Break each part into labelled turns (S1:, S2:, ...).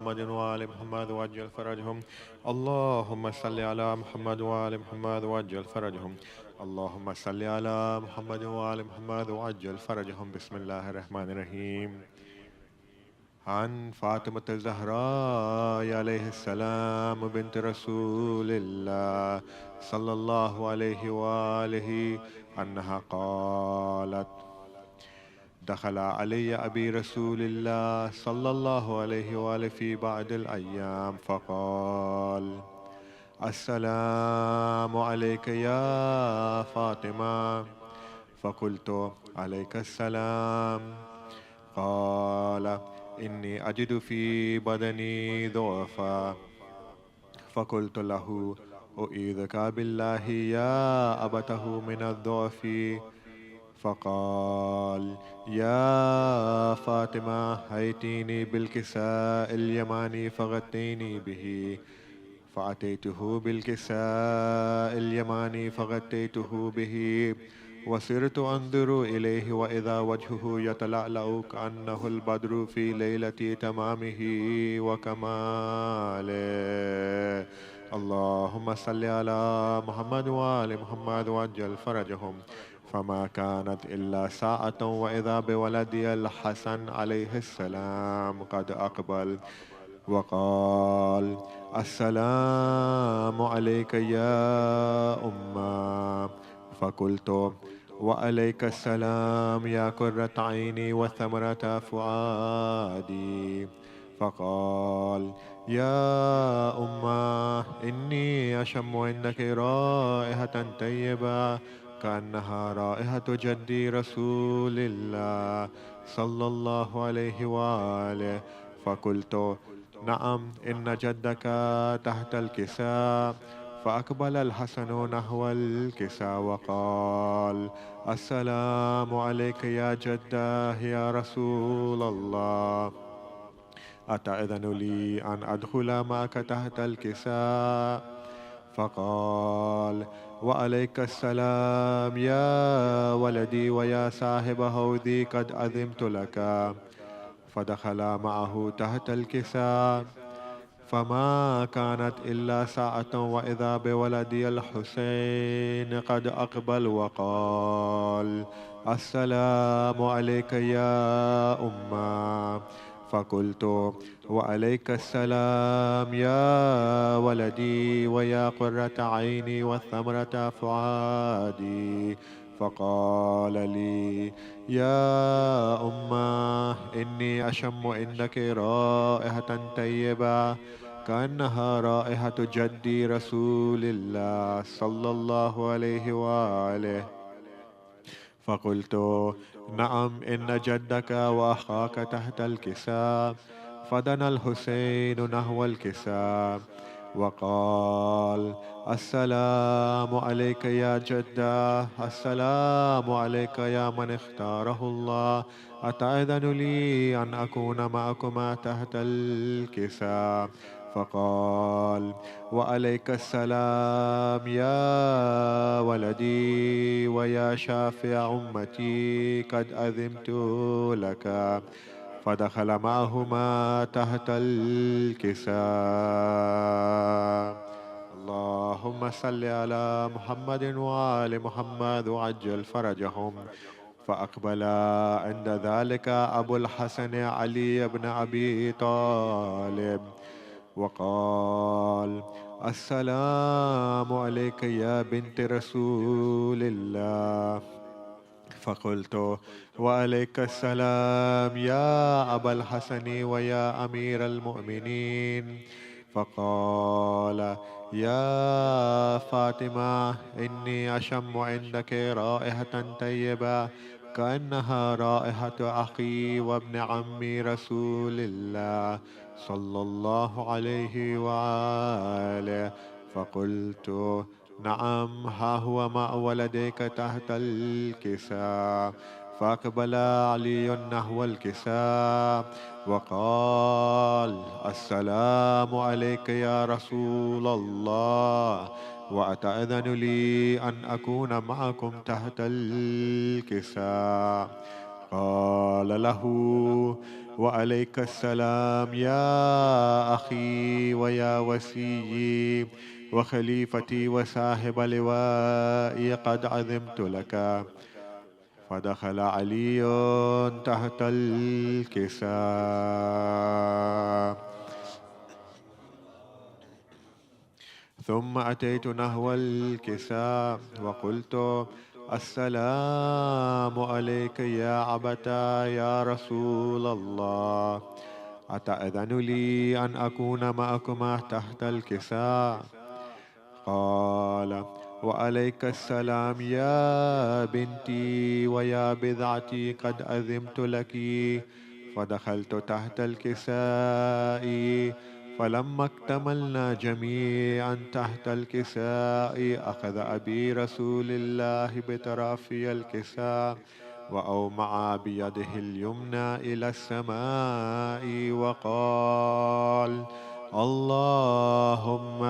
S1: محمد وآل محمد وعجل فرجهم. اللهم صل على محمد وآل محمد وعجل فرجهم. اللهم صل على محمد وآل محمد وعجل فرجهم. بسم الله الرحمن الرحيم. عن فاطمة الزهراء عليه السلام بنت رسول الله صلى الله عليه وآله أنها قالت: دخل علي أبي رسول الله صلى الله عليه وآله في بعض الأيام فقال: السلام عليك يا فاطمة. فقلت: عليك السلام. قال: إني أجد في بدني ضعفا. فقلت له: أعيذك بالله يا أبته من الضعف. فقال: يا فاطمة، هيتيني بالكساء اليماني فغطيني به. فأتيته بالكساء اليماني فغطيته به، وصرت أنظر إليه وإذا وجهه يتلألأ كأنه البدر في ليلة تمامه وكماله. اللهم صل على محمد وآل محمد وعجل فرجهم. فما كانت إلا ساعة وإذا بولدي الحسن عليه السلام قد أقبل وقال: السلام عليك يا أمة. فقلت: وعليك السلام يا قرة عيني وثمرة فؤادي. فقال: يا أمة، إني أشم عندك رائحة طيبة كأنها رائحة جدي رسول الله صلى الله عليه وآله. فقلت: نعم، إن جدك تحت الكساء. فأقبل الحسن نحو الكساء وقال: السلام عليك يا جده يا رسول الله. أتأذن لي أن أدخل معك تحت الكساء؟ فقال: وعليك السلام يا ولدي ويا صاحب هودي، قد أذنت لك. فدخل معه تحت الكساء. فما كانت إلا ساعة وإذا بولدي الحسين قد أقبل وقال: السلام عليك يا أمة. فقلت: وعليك السلام يا ولدي ويا قرة عيني وثمرة فؤادي. فقال لي: يا أمة، إني أشم عندك رائحة طيبة كأنها رائحة جدي رسول الله صلى الله عليه وآله. فقلت: نعم، إن جدك وأخاك تحت الكساء. فدنا الحسين نحو الكساء وقال: السلام عليك يا جدة. السلام عليك يا من اختاره الله. أتأذن لي أن أكون معكما تحت الكساء؟ فقال: وعليك السلام يا ولدي ويا شافع أمتي، قد أذنت لك. فدخل معهما تحت الكساء. اللهم صل على محمد وآل محمد وعجل فرجهم. فأقبل عند ذلك أبو الحسن علي بن أبي طالب وقال: السلام عليك يا بنت رسول الله. فقلت: وعليك السلام يا أبا الحسن ويا أمير المؤمنين. فقال: يا فاطمة، إني أشم عندك رائحة طيبة كأنها رائحة أخي وابن عمي رسول الله صلى الله عليه وآله. فقلت: نعم، ها هو مع ولديك تحت الكساء. فأقبل علي نحو الكساء وقال: السلام عليك يا رسول الله، وأتأذن لي أن أكون معكم تحت الكساء؟ قال له: وعليك السلام يا أخي ويا وسيي وخليفتي وصاحب لوائي، قد عظمت لك. فدخل علي تحت الكساء، ثم أتيت نحو الكساء وقلت: السلام عليك يا عبتا يا رسول الله، أتأذن لي أن أكون معكما تحت الكساء؟ قال: وعليك السلام يا بنتي ويا بضعتي، قد أذنت لك. فدخلت تحت الكساء، فلما اكتملنا جميعا تحت الكساء، أخذ أبي رسول الله بطرافي الكساء وأومع بيده اليمنى إلى السماء وقال: اللهم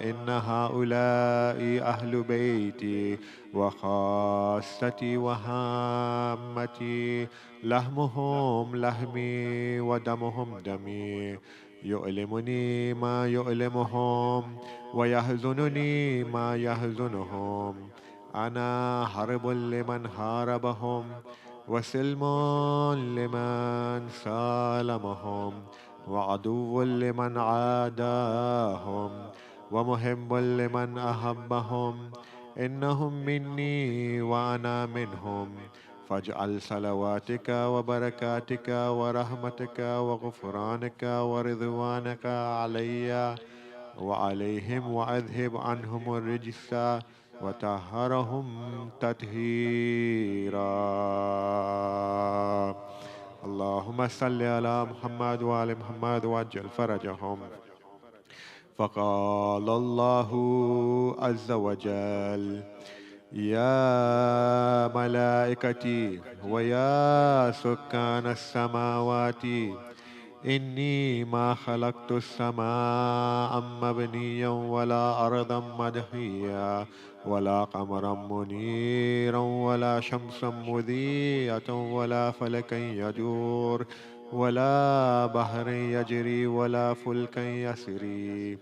S1: إن هؤلاء أهل بيتي وخاصتي وهامتي، لحمهم لحمي ودمهم دمي، يؤلمني ما يؤلمهم ويحزنني ما يحزنهم. أنا حرب لمن حاربهم وسلم لمن سالمهم، وعدو لمن عاداهم ومحب لمن أحبهم. إنهم مني وأنا منهم، فاجعل صلواتك وبركاتك ورحمتك وغفرانك ورضوانك علي وعليهم، وأذهب عنهم الرجس وطهرهم تطهيرا. اللهم صل على محمد وآل محمد وعجل فرجهم. فقال الله عز وجل: يا ملائكتي ويا سكان السماوات، إني ما خلقت السماء مبنيا ولا أرضا مدحيا ولا قمرا منيرا ولا شمسا مذيعة ولا فلكا يدور ولا بحر يجري ولا فلكا يسري،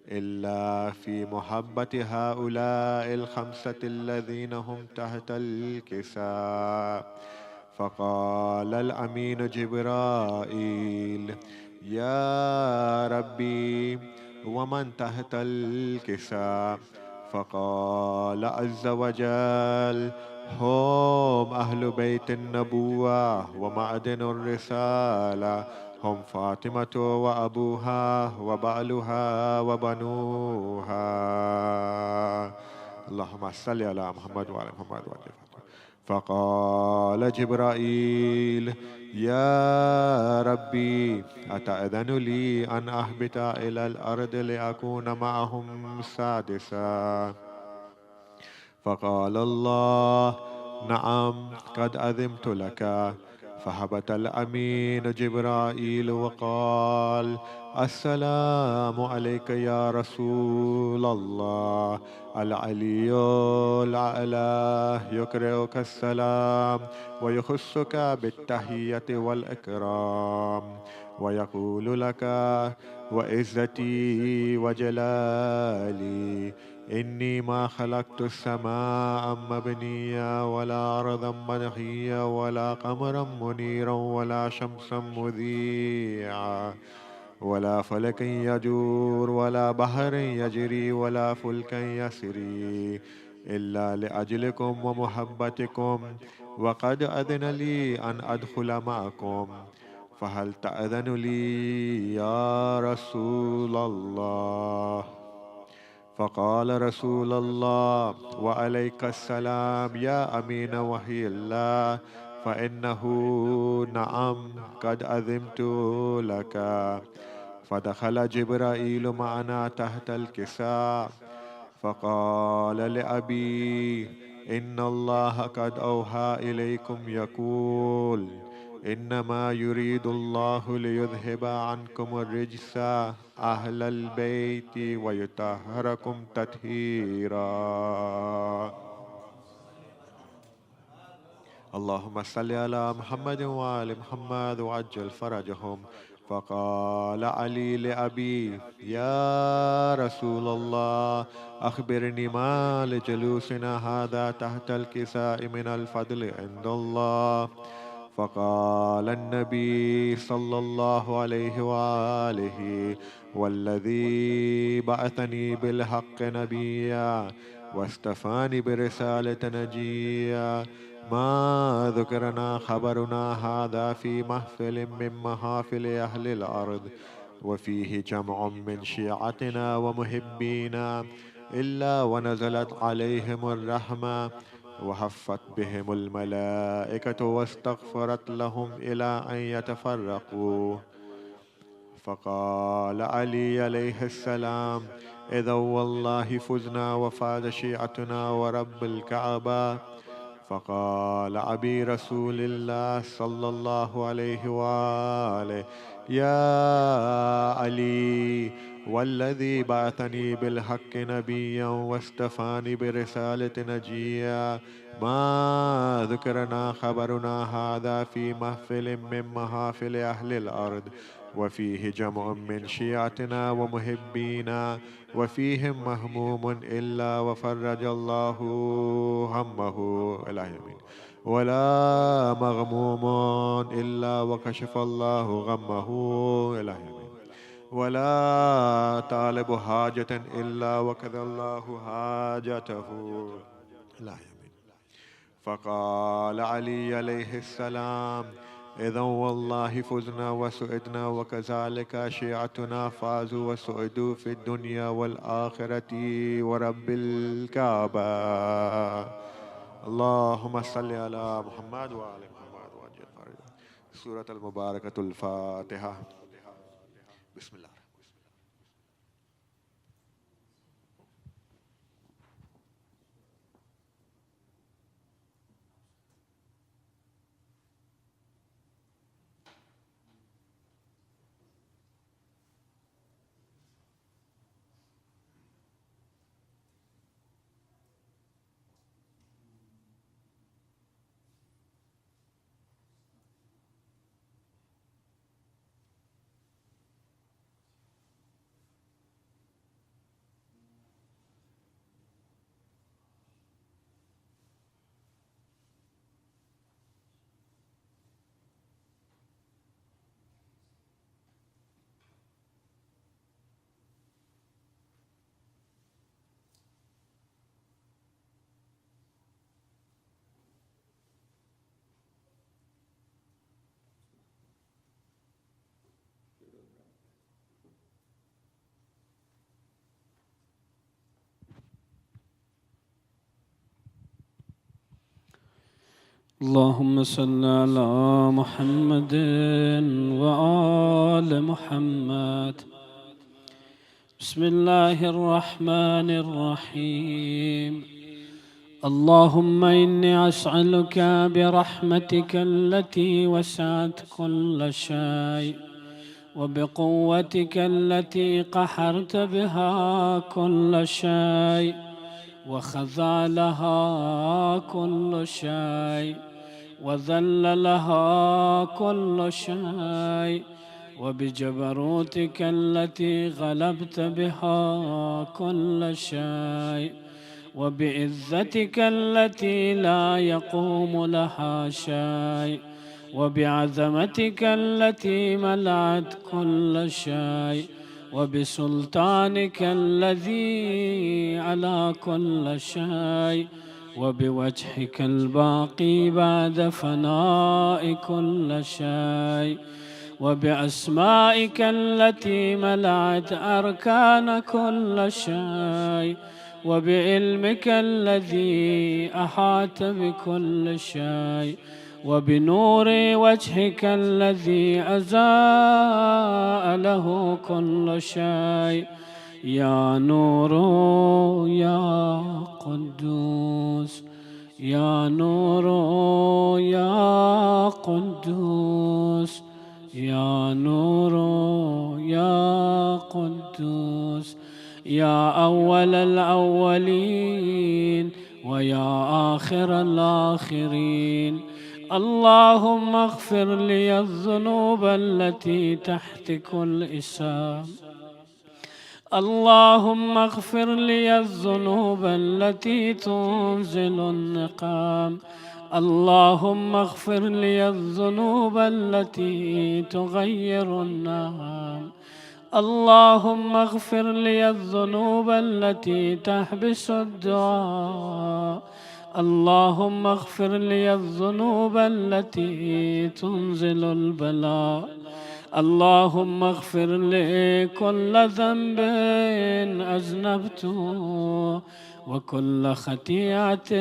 S1: إلا في محبة هؤلاء الخمسة الذين هم تحت الكساء. فقال الأمين جبرائيل: يا ربي، ومن تحت الكساء؟ فقال عز وجل: هم أهل بيت النبوة ومعدن الرسالة، هم فاطمة وأبوها وبعلها وبنوها. اللهم صل على محمد وعلى محمد وعلى. فقال جبرائيل: يا ربي، أتأذن لي أن أهبط إلى الأرض لأكون معهم سادسا؟ فقال الله: نعم، قد أذنت لك. فهبط الأمين جبرائيل وقال: السلام عليك يا رسول الله. العلي الأعلى يقرئك السلام ويخصك بالتحية والإكرام، ويقول لك: وعزتي وجلالي، إني ما خلقت السماء مبنية ولا أرضا منحية ولا قمرا منيرا ولا شمسا مذيعا ولا فلك يجور ولا بحر يجري ولا فلك يسري، إلا لأجلكم ومحبتكم، وقد أذن لي أن أدخل معكم، فهل تأذن لي يا رسول الله؟ فقال رسول الله: وعليك السلام يا أمين وحي الله، فإنه نعم، قد أذنت لك. فدخل جبرائيل معنا تحت الكساء، فقال لأبي: إن الله قد أوحى إليكم يقول: إنما يريد الله ليذهب عنكم الرجس أهل البيت ويطهركم تطهيرا. اللهم صل على محمد وآل محمد وعجل فرجهم. فقال علي لأبي: يا رسول الله، أخبرني ما لجلوسنا هذا تحت الكساء من الفضل عند الله. فقال النبي صلى الله عليه وآله: والذي بعثني بالحق نبيا واستفاني برسالة نجيا، ما ذكرنا خبرنا هذا في محفل من محافل أهل الأرض، وفيه جمع من شيعتنا ومحبينا، إلا ونزلت عليهم الرحمة وحفت بهم الملائكة واستغفرت لهم إلى أن يتفرقوا. فقال علي عليه السلام: إذا والله فزنا وفاز شيعتنا ورب الكعبة. فقال أبي رسول الله صلى الله عليه وآله: يا علي، والذي بعثني بالحق نبيا واستفاني برسالة نجيا، ما ذكرنا خبرنا هذا في محفل من محافل أهل الأرض، وفيه جمع من شيعتنا ومحبينا، وفيهم مهموم إلا وفرج الله همه إلى يمين، ولا مغموم إلا وكشف الله غمه إلى يمين، ولا طالب حاجة إلا وكذا الله حاجته إلى يمين. فقال علي عليه السلام: إذا والله فزنا وسعدنا، وكذلك شيعتنا فازوا وسعدوا في الدنيا والآخرة ورب الكعبة. اللهم صل على محمد وآل محمد وعجل فرجهم. سورة المباركة الفاتحة. بسم الله.
S2: اللهم صل على محمد وآل محمد. بسم الله الرحمن الرحيم. اللهم إني أسألك برحمتك التي وسعت كل شيء، وبقوتك التي قهرت بها كل شيء، وخضع لها كل شيء، وذل لها كل شيء، وبجبروتك التي غلبت بها كل شيء، وبعزتك التي لا يقوم لها شيء، وبعظمتك التي ملأت كل شيء، وبسلطانك الذي على كل شيء، وبوجهك الباقي بعد فناء كل شيء، وبأسمائك التي ملأت أركان كل شيء، وبعلمك الذي أحاط بكل شيء، وبنور وجهك الذي أزاء له كل شيء. يا نور يا قدوس، يا نور يا قدوس، يا نور يا قدوس، يا أول الأولين ويا آخر الآخرين، اللهم اغفر لي الذنوب التي تحت كل إسام. اللهم اغفر لي الذنوب التي تنزل النقام. اللهم اغفر لي الذنوب التي تغير النعم. اللهم اغفر لي الذنوب التي تحبس الدعاء. اللهم اغفر لي الذنوب التي تنزل البلاء. اللهم اغفر لي كل ذنب أذنبته وكل خطيئة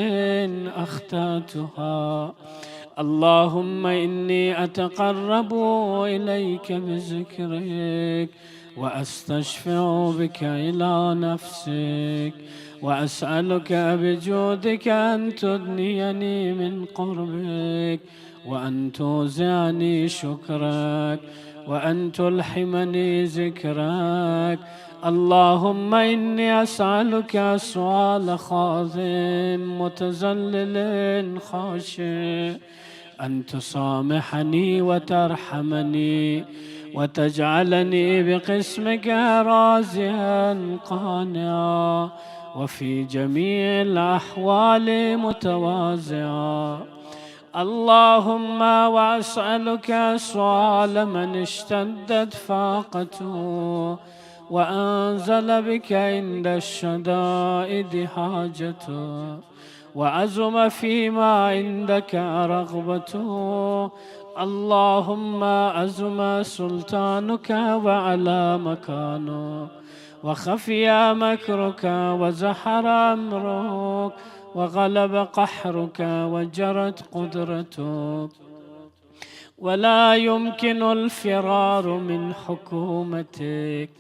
S2: أخطأتها. اللهم إني أتقرب إليك بذكرك وأستشفع بك إلى نفسك وأسألك بجودك أن تدنيني من قربك وأن توزعني شكرك وأن تلحمني ذكرك. اللهم إني أسألك سؤال خاضع متذلل خاشع أن تسامحني وترحمني وتجعلني بقسمك راضيا قانعا وفي جميع الأحوال متواضعا. اللهم وأسألك سؤال من اشتدت فاقته وأنزل بك عند الشدائد حاجته وعزم فيما عندك رغبته. اللهم عزم سلطانك وعلى مكانه وخفي مكرك وزحر أمرك وغلب قحرك وجرت قدرتك ولا يمكن الفرار من حكومتك.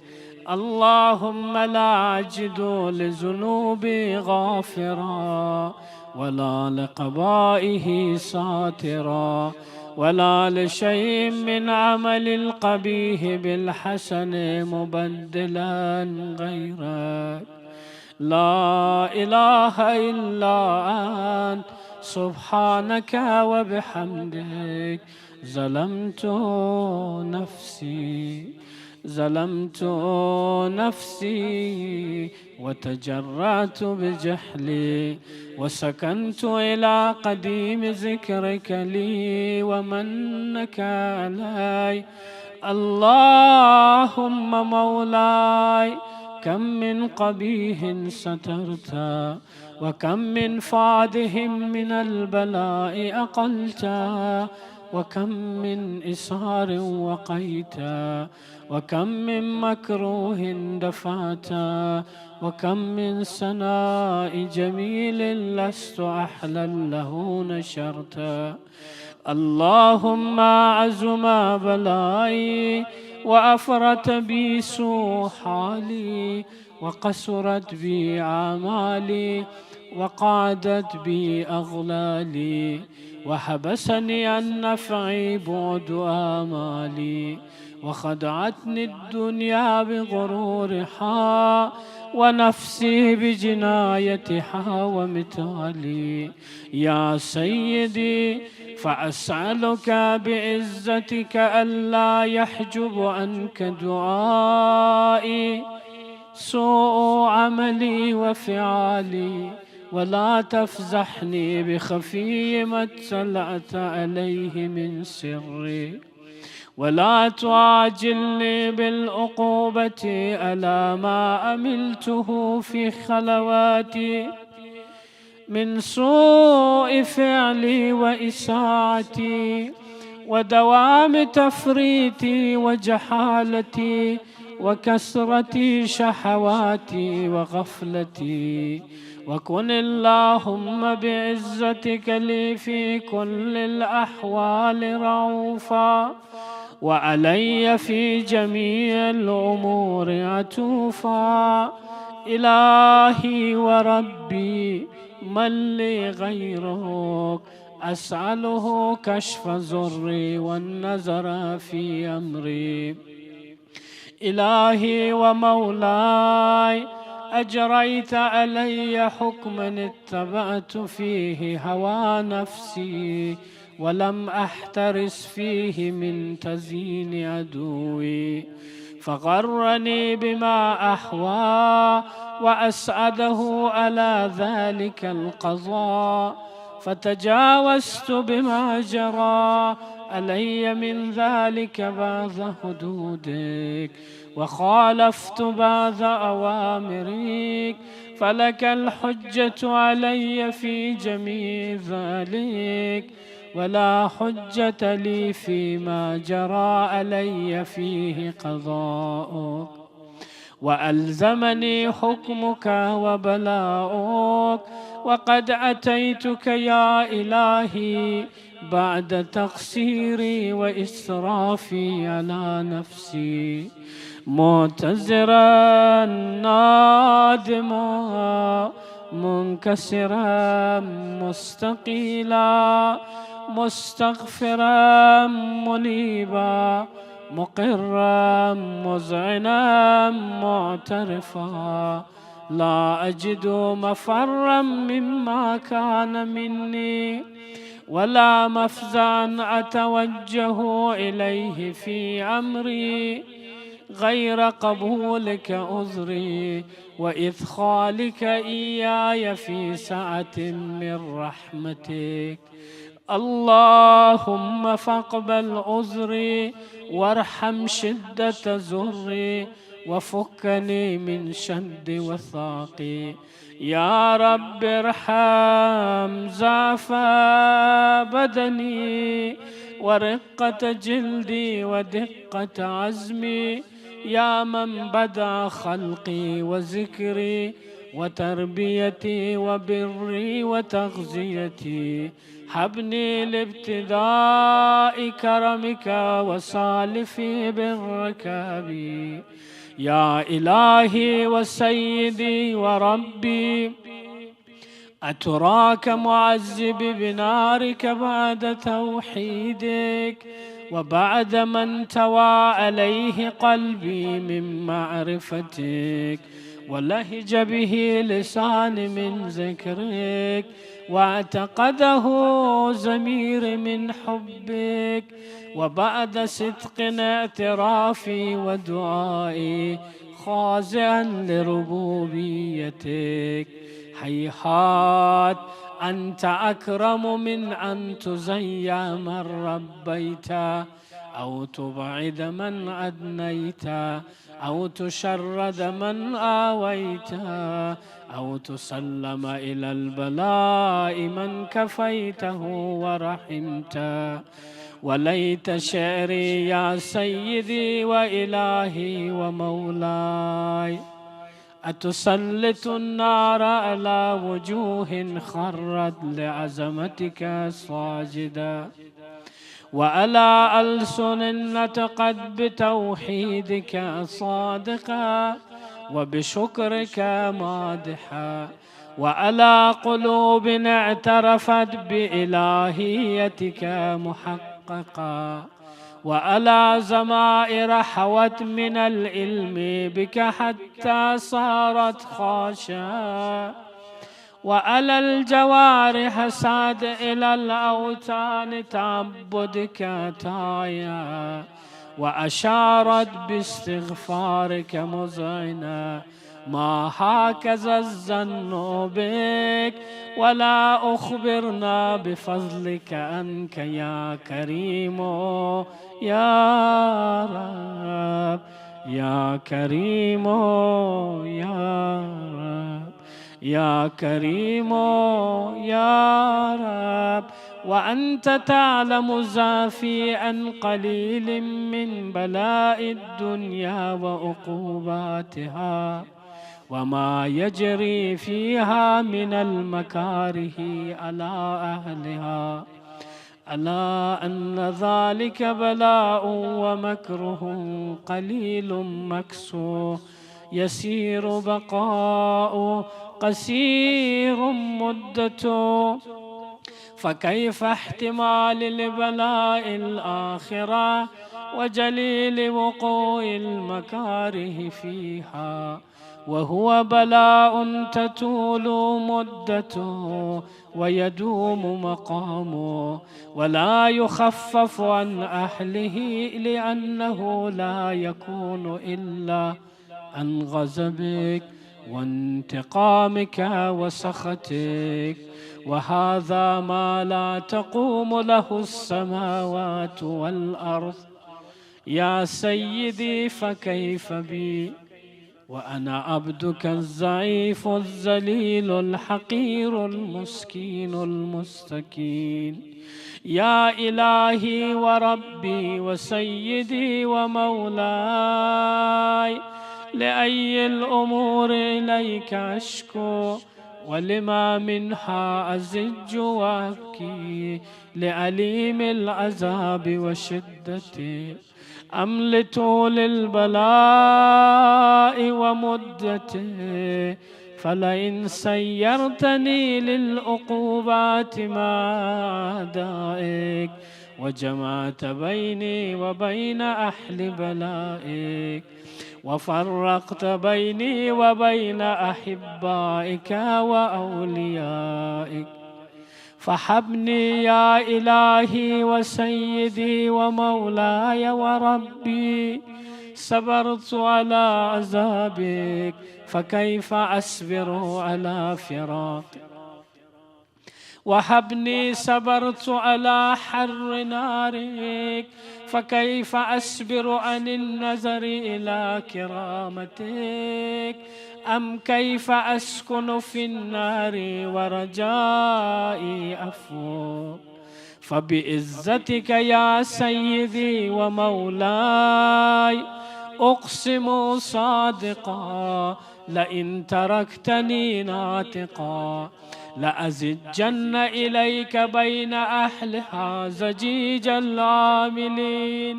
S2: اللهم لا أجد لذنوبي غافرا ولا لقبائه ساترا ولا لشيء من عمل القبيح بالحسن مبدلا غيرك. لا إله إلا أنت سبحانك وبحمدك ظلمت نفسي وتجرأت بجهلي وسكنت إلى قديم ذكرك لي ومنك علي. اللهم مولاي كم من قبيح سترت وكم من فادهم من البلاء أقلت وكم من إسار وقيت وكم من مكروه دفعت وكم من سناء جميل لست أحلى له نشرت. اللهم عزم بلائي وأفرت بي سوء حالي وقصرت بي أعمالي وقعدت بي أغلالي وحبسني عن نفعي بعد آمالي وخدعتني الدنيا بغرورها ونفسي بجنايتها ومثالي. يا سيدي فأسألك بعزتك ألا يحجب عنك دعائي سوء عملي وفعالي ولا تفزحني بخفي ما اطلعت عليه من سري ولا تعاجلني بالعقوبة على ما عملته في خلواتي من سوء فعلي وإساءتي ودوام تفريطي وجحالتي وكثرة شهواتي وغفلتي. وكن اللهم بعزتك لي في كل الأحوال رؤوفا وعلي في جميع الأمور عطوفا. إلهي وربي من لي غيرك أسأله كشف ضري والنظر في أمري. إلهي ومولاي أجريت علي حكما اتبعت فيه هوى نفسي ولم أحترس فيه من تزيين عدوي، فغرني بما أحوى وأسعده على ذلك القضاء، فتجاوزت بما جرى علي من ذلك بعض حدودك، وخالفت بعض أوامرك، فلك الحجة علي في جميع ذلك، ولا حجة لي فيما جرى علي فيه قضاؤك، وألزمني حكمك وبلاؤك، وقد أتيتك يا إلهي بعد تقصيري وإسرافي على نفسي، معتذرا نادما منكسرا مستقيلا مستغفرا منيبا مقرا مذعنا معترفا، لا أجد مفرا مما كان مني، ولا مفزعا أتوجه إليه في أمري غير قبولك عذري وإدخالك إياي في سعة من رحمتك. اللهم فاقبل عذري وارحم شدة زري وفكني من شد وثاقي. يا رب ارحم ضعف بدني ورقة جلدي ودقة عزمي، يا من بدأ خلقي وذكري وتربيتي وبري وتغذيتي، حبني لابتداء كرمك وسالف برك بي. يا إلهي وسيدي وربي، أتراك معذب بنارك بعد توحيدك، وبعد ما انتوى عليه قلبي من معرفتك، ولهج به لسان من ذكرك، واعتقده ضمير من حبك، وبعد صدق اعترافي ودعائي خاضعا لربوبيتك. هيهات أنت أكرم من أن تزيع من ربيت، أو تبعد من أدنيت، أو تشرد من آويت، أو تسلم إلى البلاء من كفيته ورحمت. وليت شعري يا سيدي وإلهي ومولاي، أتسلط النار على وجوه خرت لعظمتك ساجدا، وعلى ألسن نطقت بتوحيدك صادقا وبشكرك مادحا، وعلى قلوب اعترفت بإلهيتك محققا، وعلى ضمائر حوت من العلم بك حتى صارت خاشعة، وعلى الجوارح ساد إلى الأوثان تعبدك تايا، وأشارت باستغفارك مذعنا. ما هكذا الظن بك، ولا أخبرنا بفضلك عنك يا كريم يا رب، يا كريم يا رب، يا كريم يا رب. وأنت تعلم زافي عن قليل من بلاء الدنيا وعقوباتها، وما يجري فيها من المكاره على أهلها، ألا أن ذلك بلاء ومكره قليل مكسور، يسير بقاء قصير مدته. فكيف احتمال البلاء الآخرة وجليل وقوع المكاره فيها، وهو بلاء تطول مدته ويدوم مقامه، ولا يخفف عن أهله لأنه لا يكون إلا عن غضبك وانتقامك وسخطك، وهذا ما لا تقوم له السماوات والأرض. يا سيدي فكيف بي وأنا عبدك الضعيف الذليل الحقير المسكين المستكين. يا إلهي وربي وسيدي ومولاي، لأي الأمور إليك أشكو، ولما منها أزج وأبكي، لأليم العذاب وشدته أم لطول البلاء ومدته؟ فلئن سيرتني للعقوبات مع أعدائك وجمعت بيني وبين أهل بلائك وفرقت بيني وبين أحبائك وأوليائك، فحبني يا إلهي وسيدي ومولاي وربي. صبرت على عذابك فكيف أصبر على فراقك؟ وهبني صبرت على حر نارك فكيف أصبر عن النظر إلى كرامتك؟ أم كيف أسكن في النار ورجائي عفوك؟ فبعزتك يا سيدي ومولاي أقسم صادقا، لئن تركتني ناطقا لأزجن إليك بين أهلها زجيج العاملين،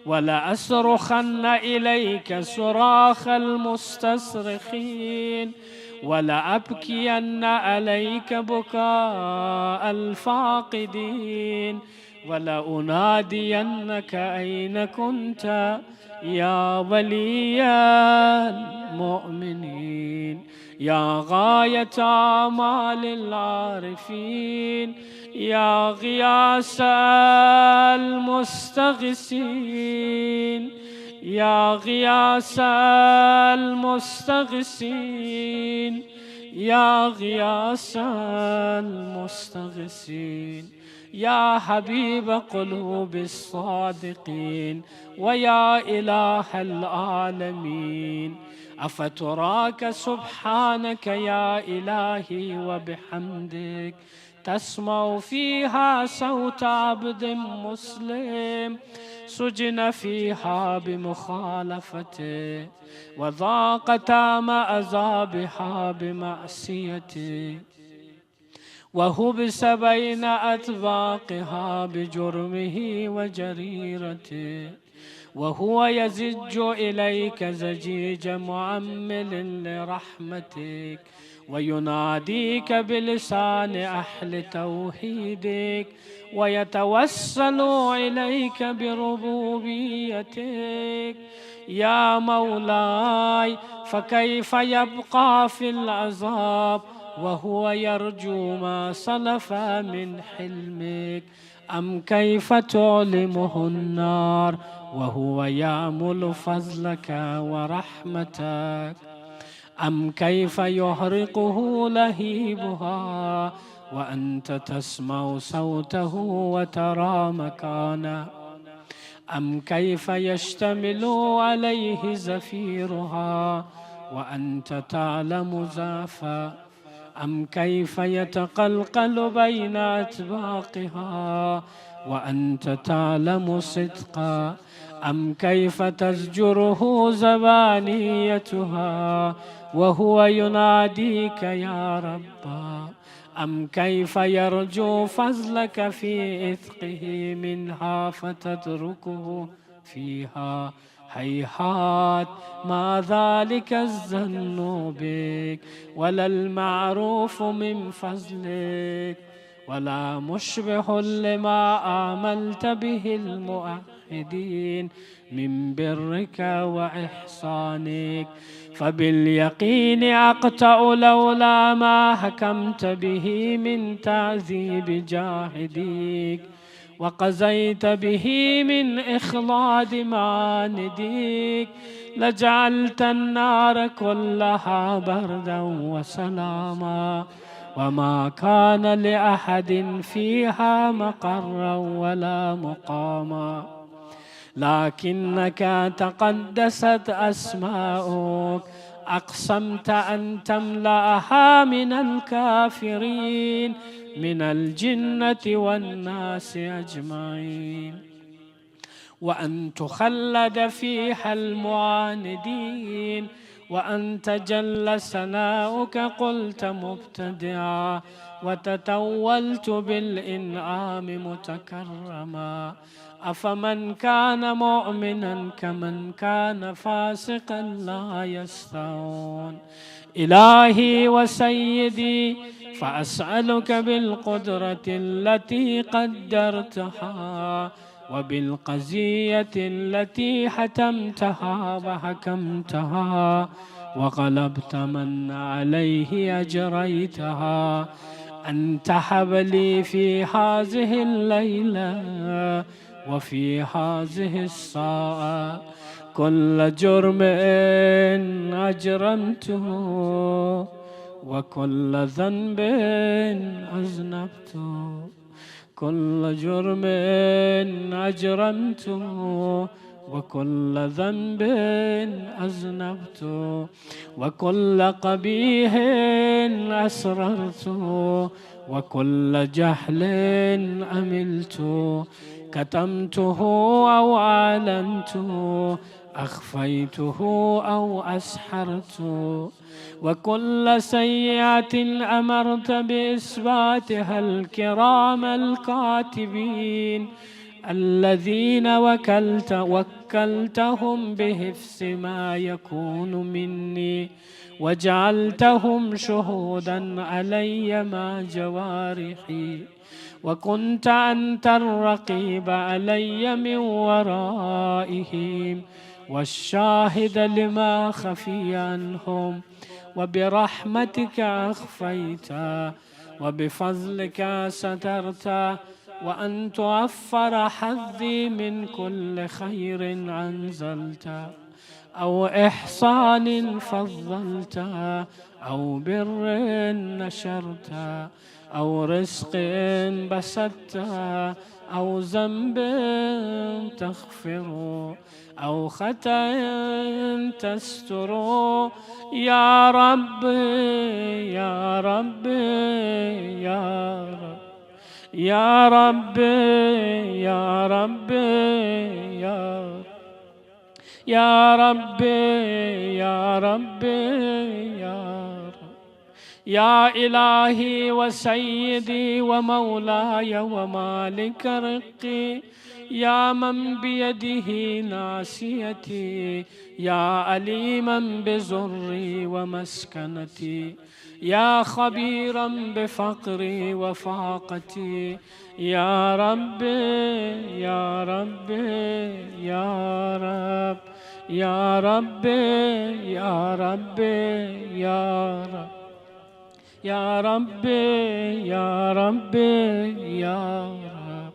S2: ولأصرخن إليك صراخ المستصرخين، ولأبكين عليك بكاء الفاقدين، ولأنادينك أين كنت يا ولي المؤمنين، يا غاية آمال العارفين، يا غياث المستغيثين، يا غياث المستغيثين، يا غياث المستغيثين، يا حبيب قلوب الصادقين، ويا إله العالمين. أفتراك سبحانك يا إلهي وبحمدك تسمع فيها صوت عبد مسلم سجن فيها بمخالفته، وضاق تام عذابها بمعصيته، وهبس بين أطباقها بجرمه وجريرته، وهو يزج إليك زجيج معمل لرحمتك، ويناديك بلسان أهل توحيدك، ويتوسل إليك بربوبيتك. يا مولاي فكيف يبقى في العذاب وهو يرجو ما سلف من حلمك؟ أم كيف تعلمه النار وهو يأمل فضلك ورحمتك؟ أم كيف يحرقه لهيبها وأنت تسمع صوته وترى مكانه؟ أم كيف يشتمل عليه زفيرها وأنت تعلم زافا؟ أم كيف يتقلقل بين أطباقها وأنت تعلم صدقا؟ أم كيف تزجره زبانيتها وهو يناديك يا ربا؟ أم كيف يرجو فضلك في إثقه منها فتتركه فيها؟ هيهات ما ذلك الظن بك، ولا المعروف من فضلك، ولا مشبه لما آملت به المؤهل الموحدين من برك وإحسانك، فباليقين أقطع لولا ما حكمت به من تعذيب جاحديك، وقضيت به من إخلاد معانديك، لجعلت النار كلها بردا وسلاما، وما كان لأحد فيها مقرا ولا مقاما، لكنك تقدست أسماؤك، أقسمت أن تملأها من الكافرين من الجنة والناس أجمعين، وأن تخلد فيها المعاندين، وأن تجل ثناؤك قلت مبتدعا، وتتولت بالإنعام متكرما، أفمن كان مؤمنا كمن كان فاسقا لا يستوون. إلهي وسيدي، فأسألك بالقدرة التي قدرتها، وبالقضية التي حتمتها وحكمتها وغلبت من عليه أجريتها، أن تهب لي في هذه الليلة وفي هذه الساعة كل جرم أجرمته وكل ذنب أذنبته، كل جرم أجرمته وكل ذنب أذنبته، وكل قبيح أسررته وكل جهل أملته، كتمته أو أعلنته، أخفيته أو أسحرته، وكل سيئة أمرت بإثباتها الكرام الكاتبين الذين وكلتهم بحفظ ما يكون مني، وجعلتهم شهودا علي مع جوارحي، وكنت أنت الرقيب علي من ورائهم والشاهد لما خفي عنهم، وبرحمتك أخفيت وبفضلك سترت، وأن توفر حظي من كل خير أنزلت، أو إحسان فضلت، أو بر نشرت، أو رزق بسطت، أو ذنب تغفر، أو خطأ تستر، يا رب يا رب يا رب يا رب يا رب يا رب يا رب يا رب يا رب، يا إلهي وسيدي ومولاي ومالك رقي، يا من بيده ناصيتي، يا عليما بزري ومسكنتي، يا خبيرا بفقري وفاقتي، يا رب يا رب يا رب يا رب يا رب يا رب يا رب يا رب يا رب،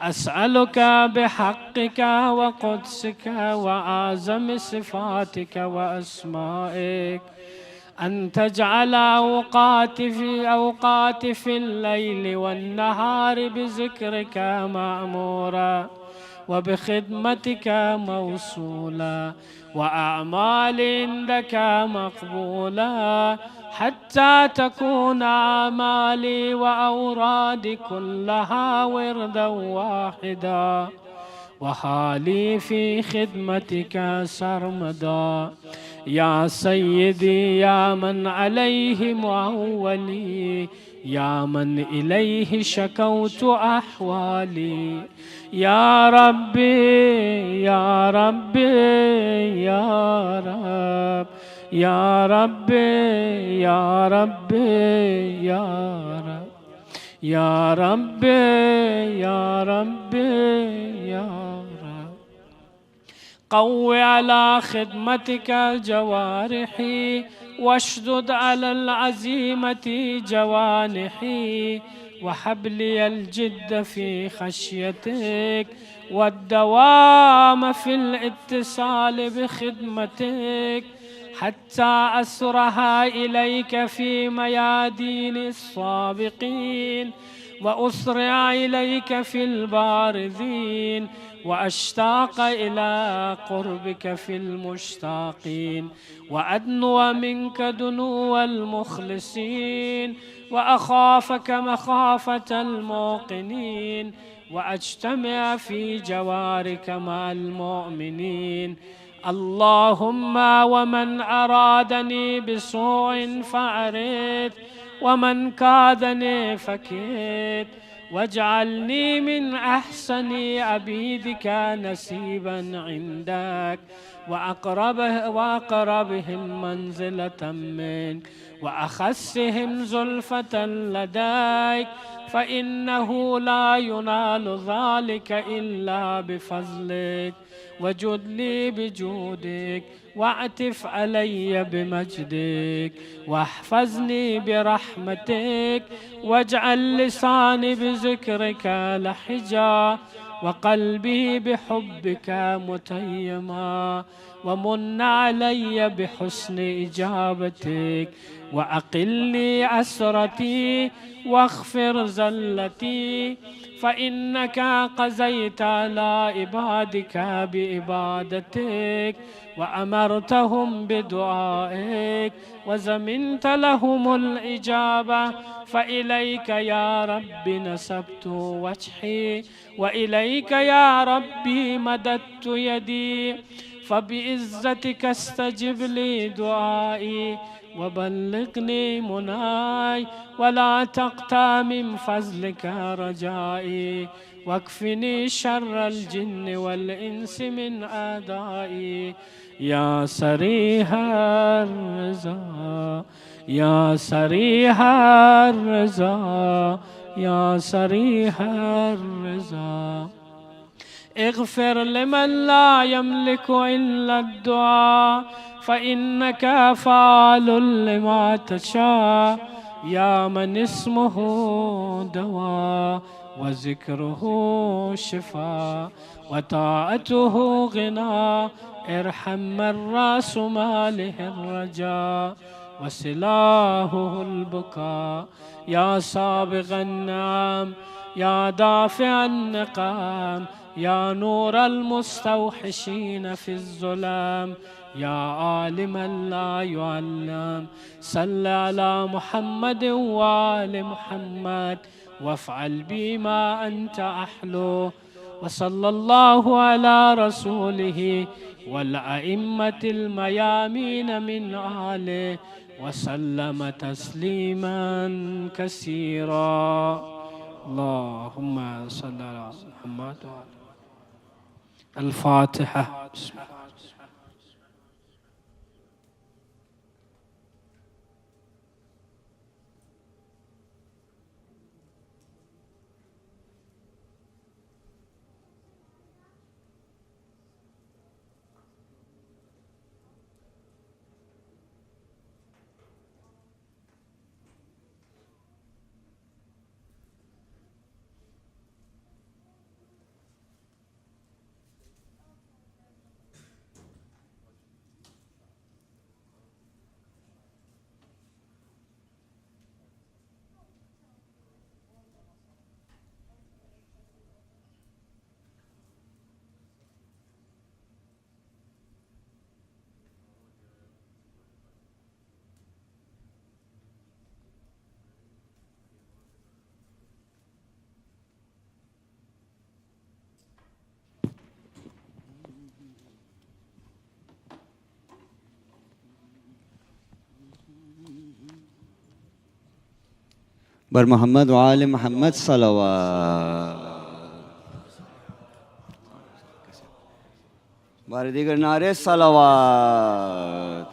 S2: أسألك بحقك وقدسك وأعظم صفاتك وأسمائك أن تجعل أوقاتي في الليل والنهار بذكرك مأمورا، وبخدمتك موصولا، وأعمال عندك مقبولا، حتى تكون أعمالي وأورادي كلها وردا واحدا، وحالي في خدمتك سرمدا. يا سيدي يا من عليه معولي، يا من إليه شكوت أحوالي، يا ربي يا ربي يا رب يا ربي يا ربي يا رب يا ربي يا ربي يا رب قو على خدمتك جوارحي، واشدد على العزيمة جوانحي، وهب لي الجد في خشيتك والدوام في الاتصال بخدمتك، حتى أسرها إليك في ميادين السابقين، وأسرع إليك في البارزين، وأشتاق إلى قربك في المشتاقين، وأدنو منك دنو المخلصين، وأخافك مخافة الموقنين، وأجتمع في جوارك مع المؤمنين. اللهم ومن أرادني بسوء فأرد، ومن كادني فكد، واجعلني من أحسن عبيدك نسيبا عندك، وأقربهم منزلة منك، وأخسهم زلفة لديك، فإنه لا ينال ذلك إلا بفضلك، وجد لي بجودك، واعتف علي بمجدك، واحفظني برحمتك، واجعل لساني بذكرك لحجا، وقلبي بحبك متيما، ومن علي بحسن إجابتك، وأقلني أسرتي، واغفر زلتي، فإنك قضيت على عبادك بإبادتك، وأمرتهم بدعائك، وزمنت لهم الإجابة، فإليك يا رب نسبت وجهي، وإليك يا ربي مددت يدي، فبعزتك استجب لي دعائي، وبلغني مناي، ولا تقطع من فضلك رجائي، واكفني شر الجن والإنس من أعدائي، يا سريع الرضا، يا سريع الرضا، يا سريع الرضا. اغفر لمن لا يملك إلا الدعاء، فإنك فعال لما تشاء، يا من اسمه دواء، وذكره شفاء، وطاعته غنى، ارحم من راس ماله الرجاء، وسلاحه البكاء، يا سابغ النعم، يا دافع النقام، يا نور المستوحشين في الظلام، يا عالما لا يعلم، صل على محمد وآل محمد، وافعل بما أنت أحلو، وصلى الله على رسوله والأئمة الميامين من آله، وسلم تسليما كثيرا. اللهم صل على محمد وآل الفاتحة. بسم الله.
S3: بر محمد وآل محمد صلوات. بار دیگر نعره صلوات.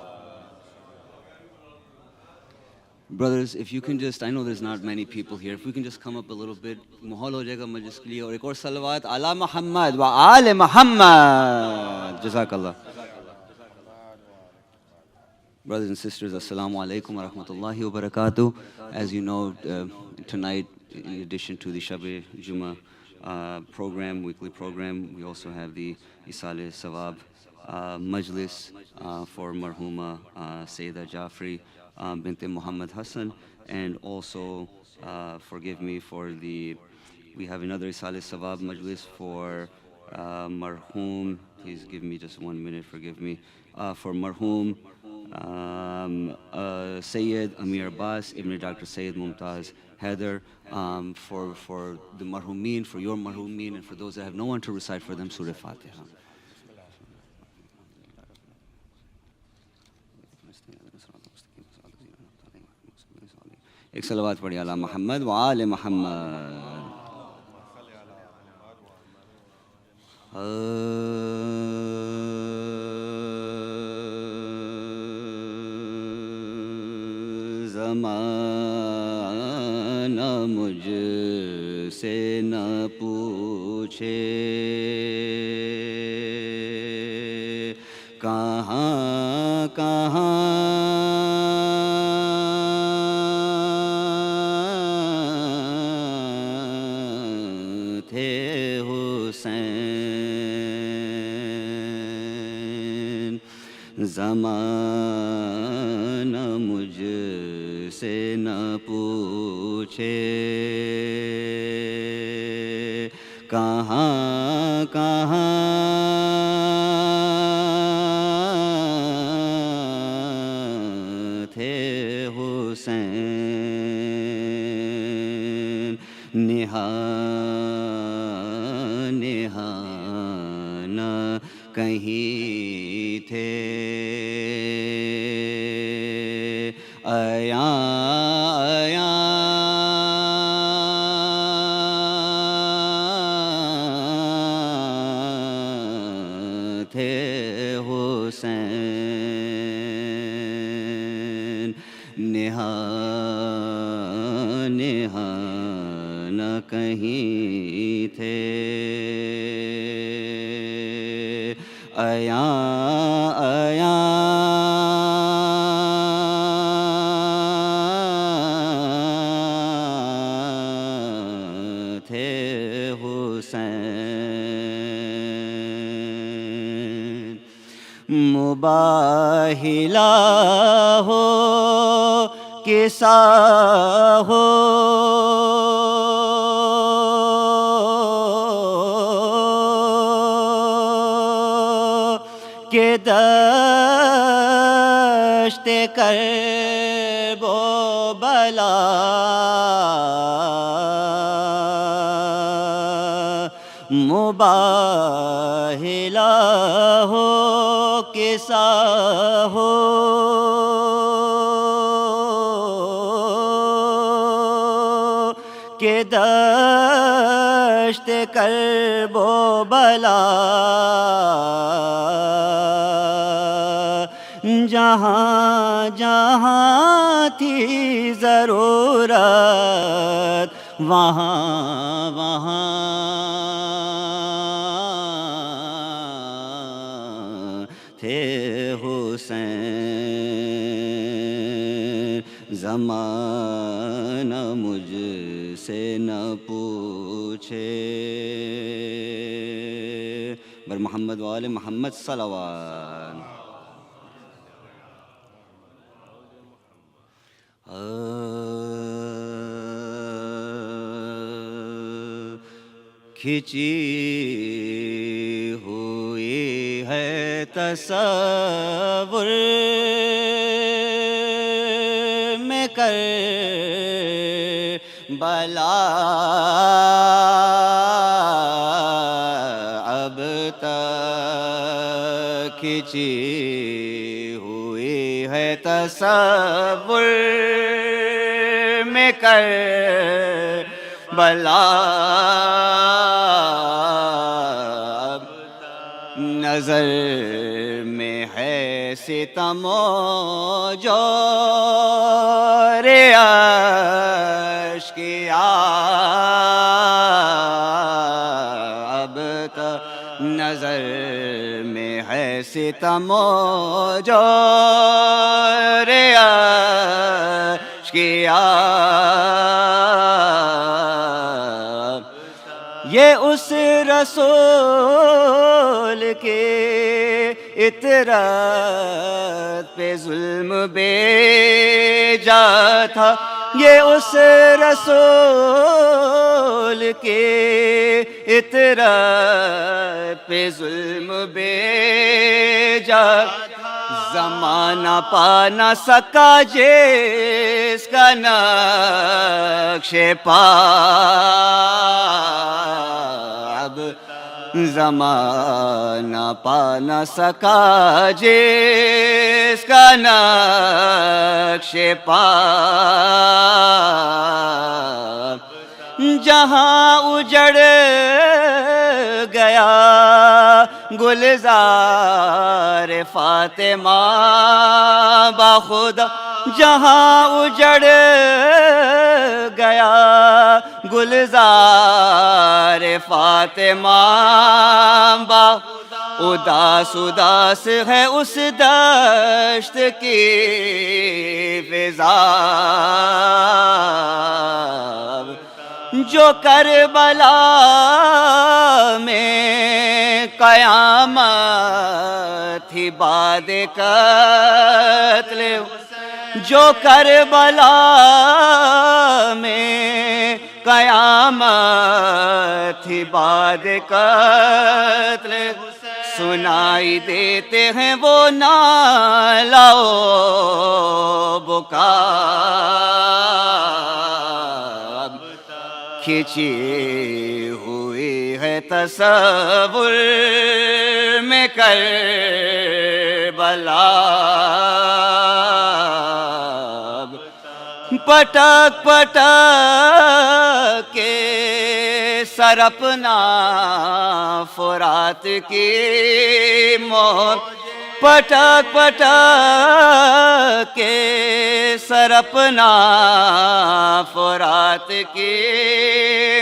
S3: Brothers, if you can just, I know there's not many people here, if we can just come up a little bit, ماحول ہو جائے گا مجلس کے لیے. اور ایک اور صلوات علی محمد و آل محمد. جزاک اللہ. Brothers and sisters, assalamu alaikum wa rahmatullahi wa barakatuh. As you know, tonight, in addition to the Shab-e-Jumah program, weekly program, we also have the Isale Sawab Majlis for Marhuma Sayyida Jafri bint Muhammad Hassan. And also, forgive me for we have another Isale Sawab Majlis for Marhum, please give me just 1 minute, forgive me, for Marhum Syed Amir Abbas Ibn Dr. Syed Mumtaz Haider, for the marhumeen, for your marhumeen, and for those that have no one to recite for them Surah Fatiha. ایک صلوات پڑھی علی محمد و آل محمد. زمانہ مجھ سے نہ پوچھے کہاں کہاں تھے حسین. زمانہ مجھ سے نہ پوچھے کہاں کہاں تھے حسین. نہا نہ کہیں تھے تھے حسین. نہا نہ کہیں تھے تھے حسین. مباہلا ہو قصہ ہو کہ دشت کرب و بلا مباہلا ہو قصہ ہو کہ دشت کرب و بلا جہاں جہاں تھی ضرورت وہاں وہاں تھے حسین. زمانہ مجھ سے نہ پوچھے بر محمد و آل محمد صلوات. کھچی ہوئی ہے تصور میں کر بلا اب تک کھچی ہوئی ہے تصور میں کر بلا نظر میں ہے ستم و جور ستم و جور اشکیا، یہ اس رسول کے اطراعت پہ ظلم بھیجا تھا، یہ اس رسول کے اطراعت پہ ظلم بھیجا، زمانہ پا نہ سکا جس کا نقش پا، اب زمانہ پا نہ سکا جس کا نقش پا، جہاں اجڑ گیا گلزار فاطمہ بخدا، جہاں اجڑ گیا گلزار فاطمہ بخدا، اداس اداس ہے اس دشت کی فضا، جو کربلا میں قیامت تھی بعد قتل، جو کربلا میں قیامت تھی بعد قتل، سنائی دیتے ہیں وہ نالہ و بکا، کھینچی ہوئی ہے تصور میں کربلا، پٹک پٹک کے سر اپنا فرات کی موج، پٹک پٹک کے سر اپنا فرات کی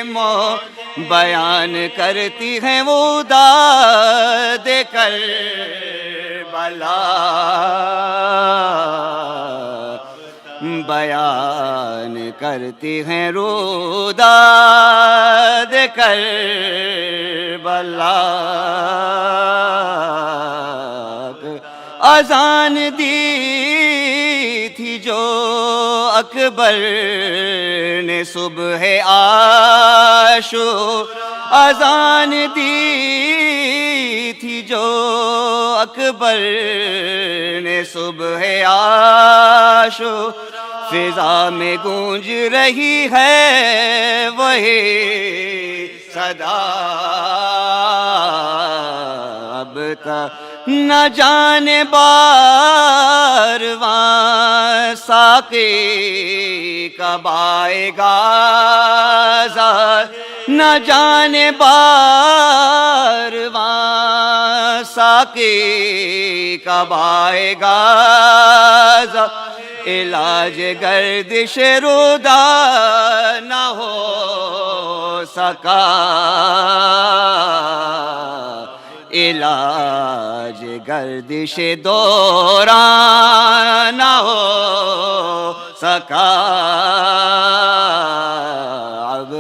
S3: موج، بیان کرتی ہیں وہ داد کربلا، بیان کرتی ہیں روداد کربلا، اذان دی تھی جو اکبر نے صبح عاشور، اذان دی تھی جو اکبر نے صبح عاشور، فضا میں گونج رہی ہے وہی صدا، اب تک نہ جانے بارواں ساقی کب آئے گا، نہ جانے بارواں ساقی کب آئے گا، علاج گردش ردا نہ ہو سکا، علاج گردش دوران نہ ہو سکا، اب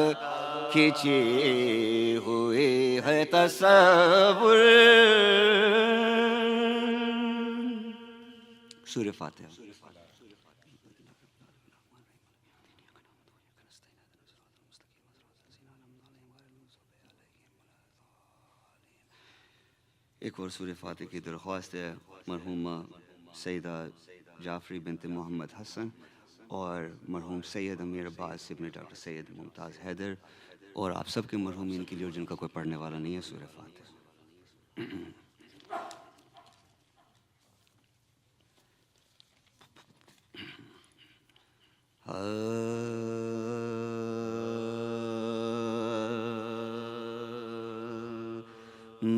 S3: کھینچی ہوئی ہے تصور، سورہ فاتحہ۔ ایک اور سورہ فاتحہ کی درخواست ہے مرحومہ سیدہ جعفری بنت محمد حسن اور مرحوم سید امیر عباس ابن ڈاکٹر سید ممتاز حیدر اور آپ سب کے مرحومین کے لیے اور جن کا کوئی پڑھنے والا نہیں ہے سورہ فاتحہ۔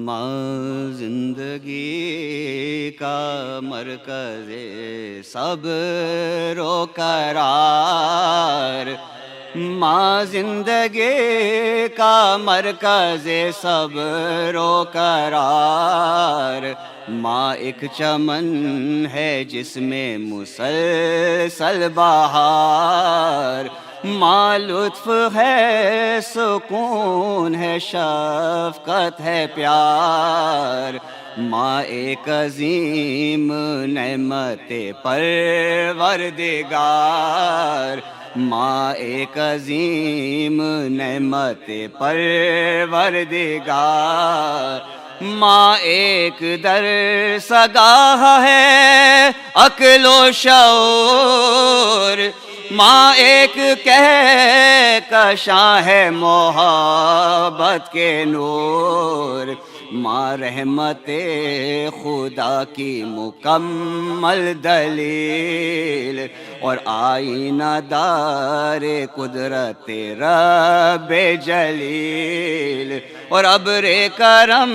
S3: ماں زندگی کا مرکز صبر و قرار، ماں زندگی کا مرکز صبر و قرار، ماں ایک چمن ہے جس میں مسلسل بہار، ماں لطف ہے سکون ہے شفقت ہے پیار، ماں ایک عظیم نعمت پروردگار، ماں ایک عظیم نعمت پروردگار، ماں ایک در سگاہ ہے عقل و شعور، ماں ایک کہکشاں ہے محبت کے نور، ماں رحمت خدا کی مکمل دلیل اور آئینہ دار قدرت رب جلیل، اور ابر کرم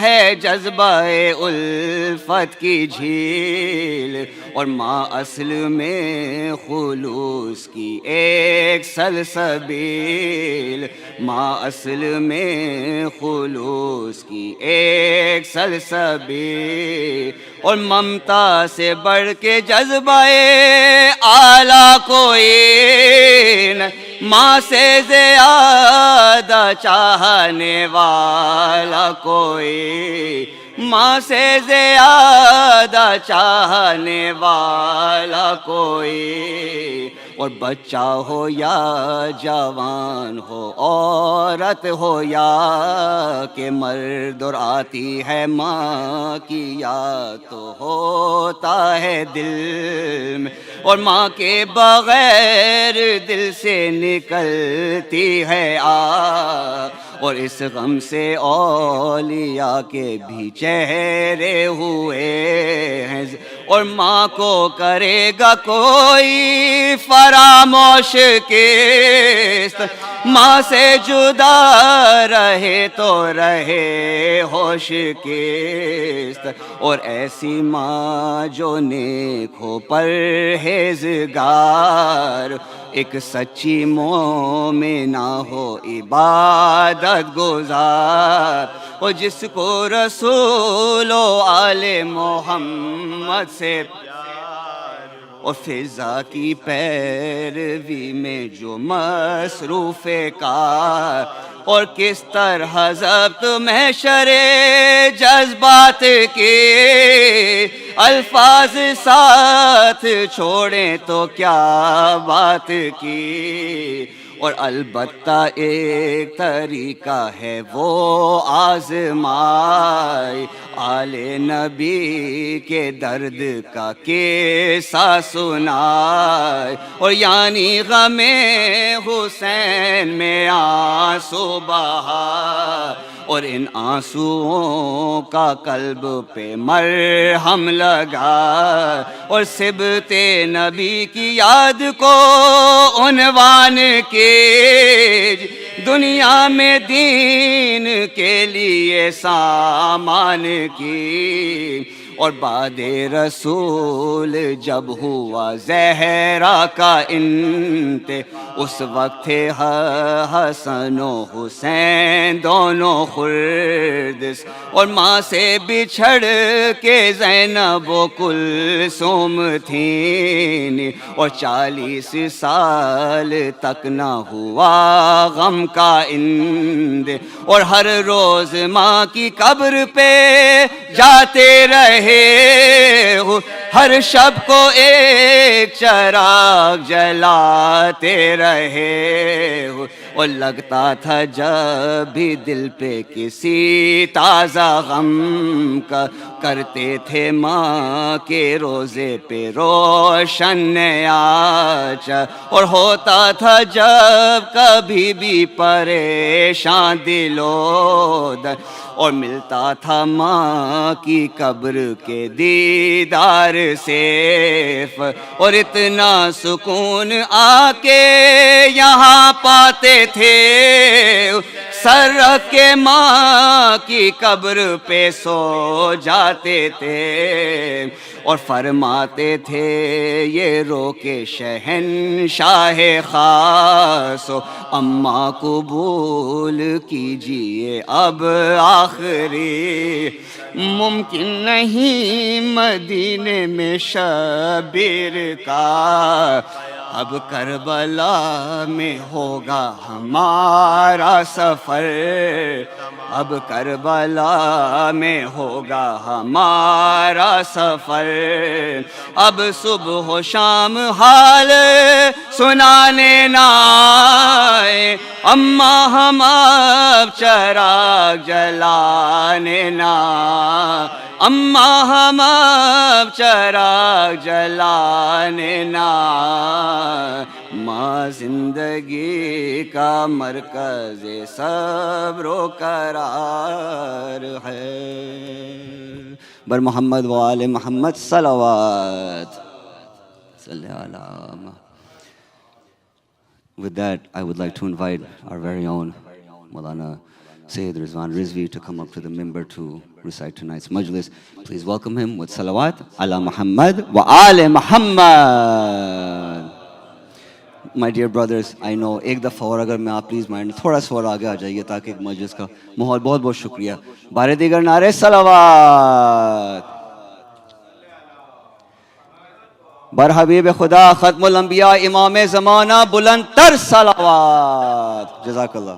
S3: ہے جذبہ الفت کی جھیل، اور ماں اصل میں خلوص کی ایک سلسبیل، ماں اصل میں خلوص کی ایک سلسبیل، اور ممتا سے بڑھ کے جذبہ اعلیٰ کوئی نہیں، ماں سے زیادہ چاہنے والا کوئی، ماں سے زیادہ چاہنے والا کوئی، اور بچہ ہو یا جوان ہو عورت ہو یا کہ مرد، اور آتی ہے ماں کی یاد تو ہوتا ہے دل میں، اور ماں کے بغیر دل سے نکلتی ہے اور اس غم سے اولیاء کے بھی چہرے ہوئے ہیں، اور ماں کو کرے گا کوئی فراموش کس، ماں سے جدا رہے تو رہے ہوش کس، اور ایسی ماں جو نیک ہو پرہیزگار، ایک سچی مومنہ ہو عبادت گزار، اور جس کو رسول و آل محمد سے اور فضا کی پیروی میں جو مصروف کار، اور کس طرح ضبط محشر جذبات کے الفاظ ساتھ چھوڑیں تو کیا بات کی، اور البتہ ایک طریقہ ہے وہ آزمائے، آل نبی کے درد کا قصہ سنائے، اور یعنی غم حسین میں آنسو بہا، اور ان آنسوؤں کا قلب پہ مرہم لگا، اور سبت نبی کی یاد کو عنوان کے دنیا میں دین کے لیے سامان کی، اور بعد رسول جب ہوا زہرا کا اس وقت تھے حسن و حسین دونوں خرد، اور ماں سے بچھڑ کے زینب و کلثوم تھیں، اور 40 سال تک نہ ہوا غم کا اور ہر روز ماں کی قبر پہ جاتے رہے ہو، ہر شب کو ایک چراغ جلاتے رہے ہو، اور لگتا تھا جب بھی دل پہ کسی تازہ غم کا، کرتے تھے ماں کے روزے پہ روشن آچا، اور ہوتا تھا جب کبھی بھی پریشان دلو در، اور ملتا تھا ماں کی قبر کے دیدار سے، اور اتنا سکون آ کے یہاں پاتے تھے، سر رکھ کے ماں کی قبر پہ سو جاتے تھے اور فرماتے تھے یہ رو کے شہنشاہ خاص اماں قبول کیجئے اب آخری ممکن نہیں مدینے میں شبیر کا اب کربلا میں ہوگا ہمارا سفر اب کربلا میں ہوگا ہمارا سفر اب صبح و شام حال سنانے نہ آئے اماں ہم اب چراغ جلانے نہ اماں ہم اب چراغ جلانے نہ ماں زندگی کا مرکز صبر و قرار ہے بر محمد و آل محمد صلوات صلی اللہ. With that, I would like to invite our very own Maulana Syed Rizwan Rizvi to come up to the mimbar to recite tonight's majlis. Please welcome him with salawat ala Muhammad wa ala Muhammad. My dear brothers, I know ایک دفعہ اور اگر میں آپ پلیز مائنڈ تھوڑا سا اور آگے آ جائیے تاکہ ایک مجلس کا ماحول. بہت بہت شکریہ. بار دیگر نعرے صلوات بر حبیب خدا ختم الانبیاء امام زمانہ بلند تر صلوات. جزاک اللہ.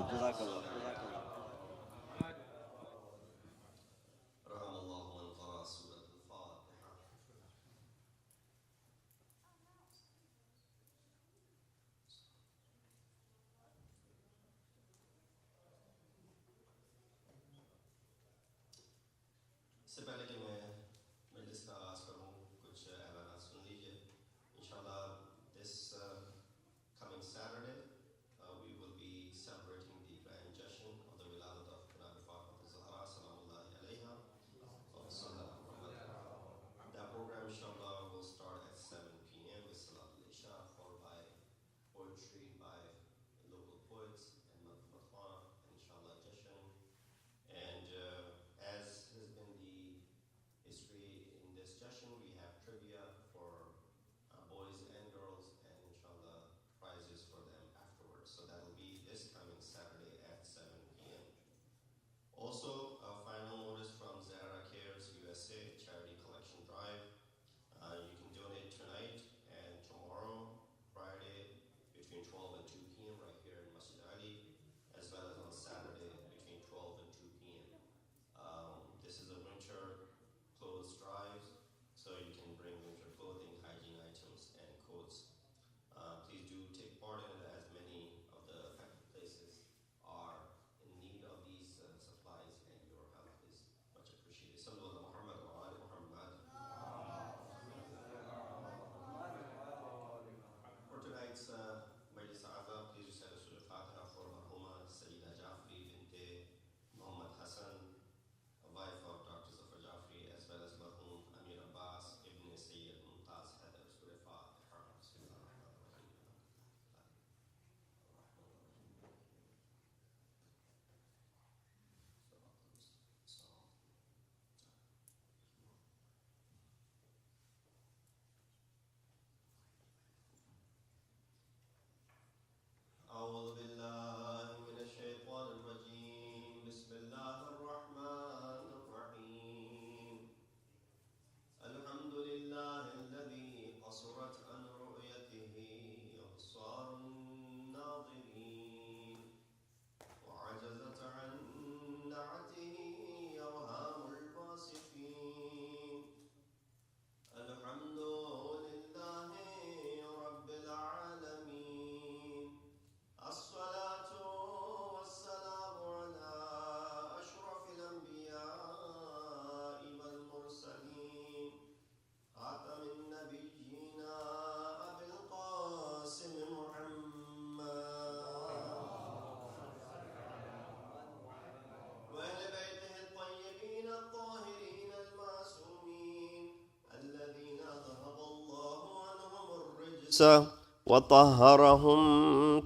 S4: وطهرهم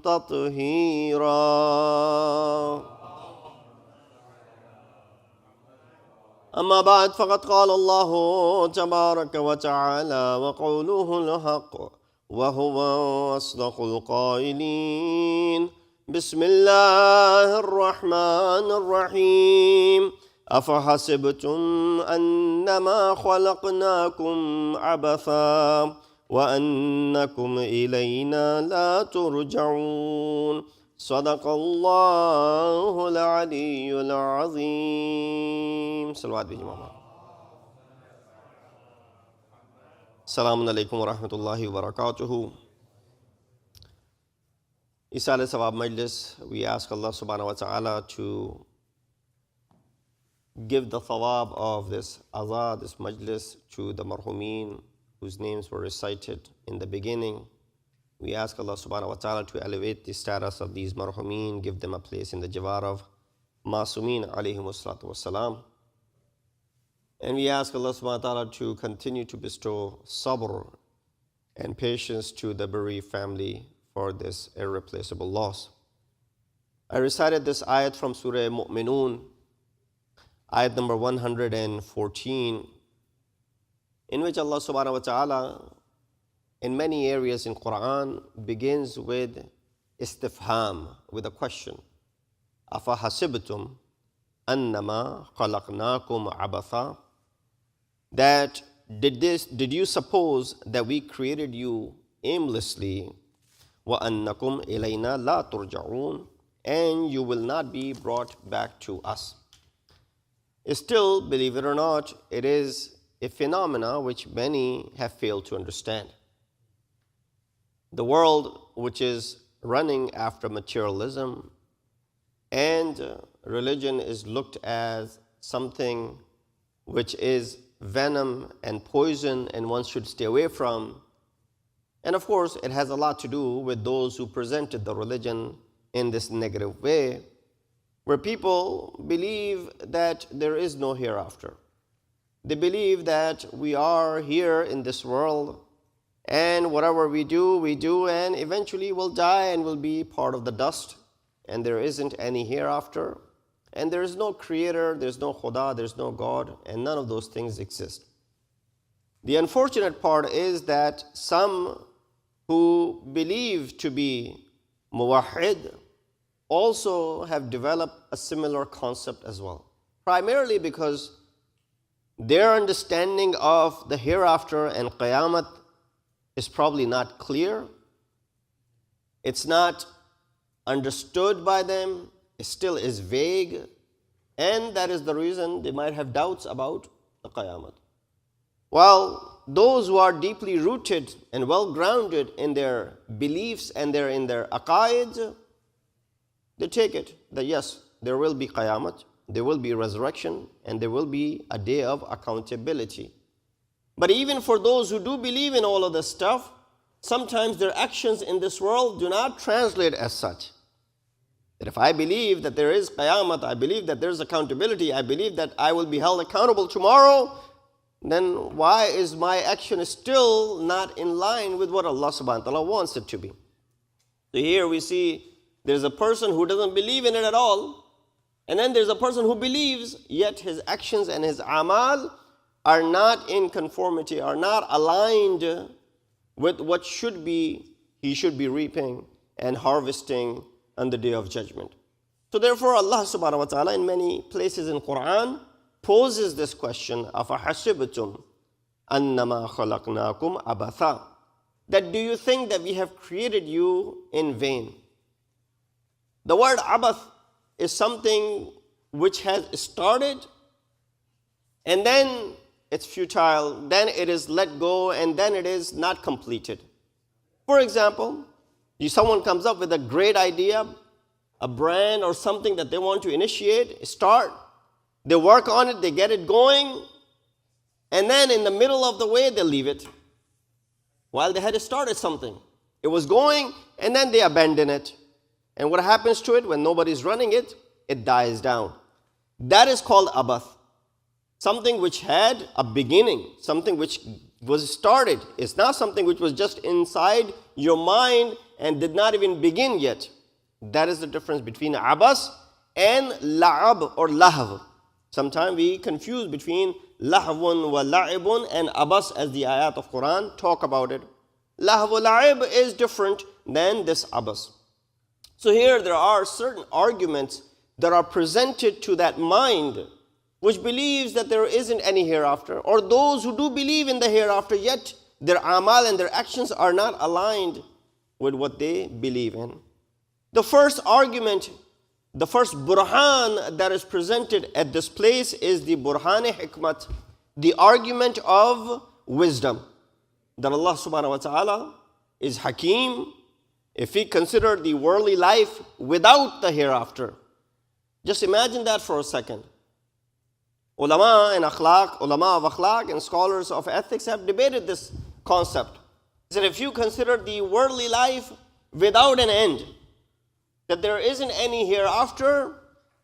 S4: تطهيرا أما بعد فقد قال الله تبارك وتعالى وقوله الحق وهو أصدق القائلين بسم الله الرحمن الرحيم أفحسبتم أنما خلقناكم عبثا وأنكم إلينا لا ترجعون صدق الله العلي العظيم صلوات بجمع السلام عليكم ورحمة الله وبركاته. Isal Sawab Majlis, we ask Allah subhanahu wa ta'ala to give the thawab of this azah, this majlis, to the marhumeen whose names were recited in the beginning. We ask Allah subhanahu wa ta'ala to elevate the status of these marhumeen, give them a place in the jawar of Masumeen alayhimu salatu wassalam. And we ask Allah subhanahu wa ta'ala to continue to bestow sabr and patience to the bereaved family for this irreplaceable loss. I recited this ayat from Surah Mu'minun, ayat number 114, in which Allah subhanahu wa ta'ala in many areas in Quran begins with istifham, with a question. Afa hasibtum annama khalaqnakum abatha. That did you suppose that we created you aimlessly? Wa annakum ilayna la turja'un, and you will not be brought back to us. Still, believe it or not, it is a phenomena which many have failed to understand. The world which is running after materialism and religion is looked as something which is venom and poison and one should stay away from. And of course, it has a lot to do with those who presented the religion in this negative way, where people believe that there is no hereafter. They believe that we are here in this world, and whatever we do, and eventually we'll die and we'll be part of the dust, and there isn't any hereafter, and there is no creator, there's no Khuda, there's no God, and none of those things exist. The unfortunate part is that some who believe to be muwahhid also have developed a similar concept as well, primarily because their understanding of the hereafter and Qiyamah is probably not clear. It's not understood by them. It still is vague. And that is the reason they might have doubts about the Qiyamah. While those who are deeply rooted and well grounded in their beliefs and in their aqaid, they take it that yes, there will be Qiyamah, there will be resurrection, and there will be a day of accountability. But even for those who do believe in all of this stuff, sometimes their actions in this world do not translate as such. That if I believe that there is Qiyamah, I believe that there is accountability, I believe that I will be held accountable tomorrow, then why is my action still not in line with what Allah subhanahu wa ta'ala wants it to be? So here we see there's a person who doesn't believe in it at all, and then there's a person who believes, yet his actions and his amal are not in conformity, are not aligned with what he should be reaping and harvesting on the day of judgment. So therefore Allah subhanahu wa ta'ala in many places in Quran poses this question, أَفَحَسِبْتُمْ أَنَّمَا خَلَقْنَاكُمْ أَبَثًا. That do you think that we have created you in vain? The word abath is something which has started and then it's futile, then it is let go, and then it is not completed. For example, someone comes up with a great idea, a brand or something that they want to initiate, start, they work on it, they get it going, and then in the middle of the way, they leave it. While they had started something. It was going, and then they abandon it. And what happens to it when nobody's running it? It dies down. That is called abath. Something which had a beginning, something which was started. It's not something which was just inside your mind and did not even begin yet. That is the difference between abas and la'ab or lahv. Sometimes we confuse between lahwun wa la'ibun and abas, as the ayat of Quran talk about it. Lahw wa la'ib is different than this abas. So here there are certain arguments that are presented to that mind which believes that there isn't any hereafter, or those who do believe in the hereafter, yet their amal and their actions are not aligned with what they believe in. The first argument, the first burhan that is presented at this place is the burhan-e-hikmat, the argument of wisdom, that Allah subhanahu wa ta'ala is Hakim. If we consider the worldly life without the hereafter, just imagine that for a second. Ulama and akhlaq, ulama of akhlaq and scholars of ethics have debated this concept. That if you consider the worldly life without an end, that there isn't any hereafter,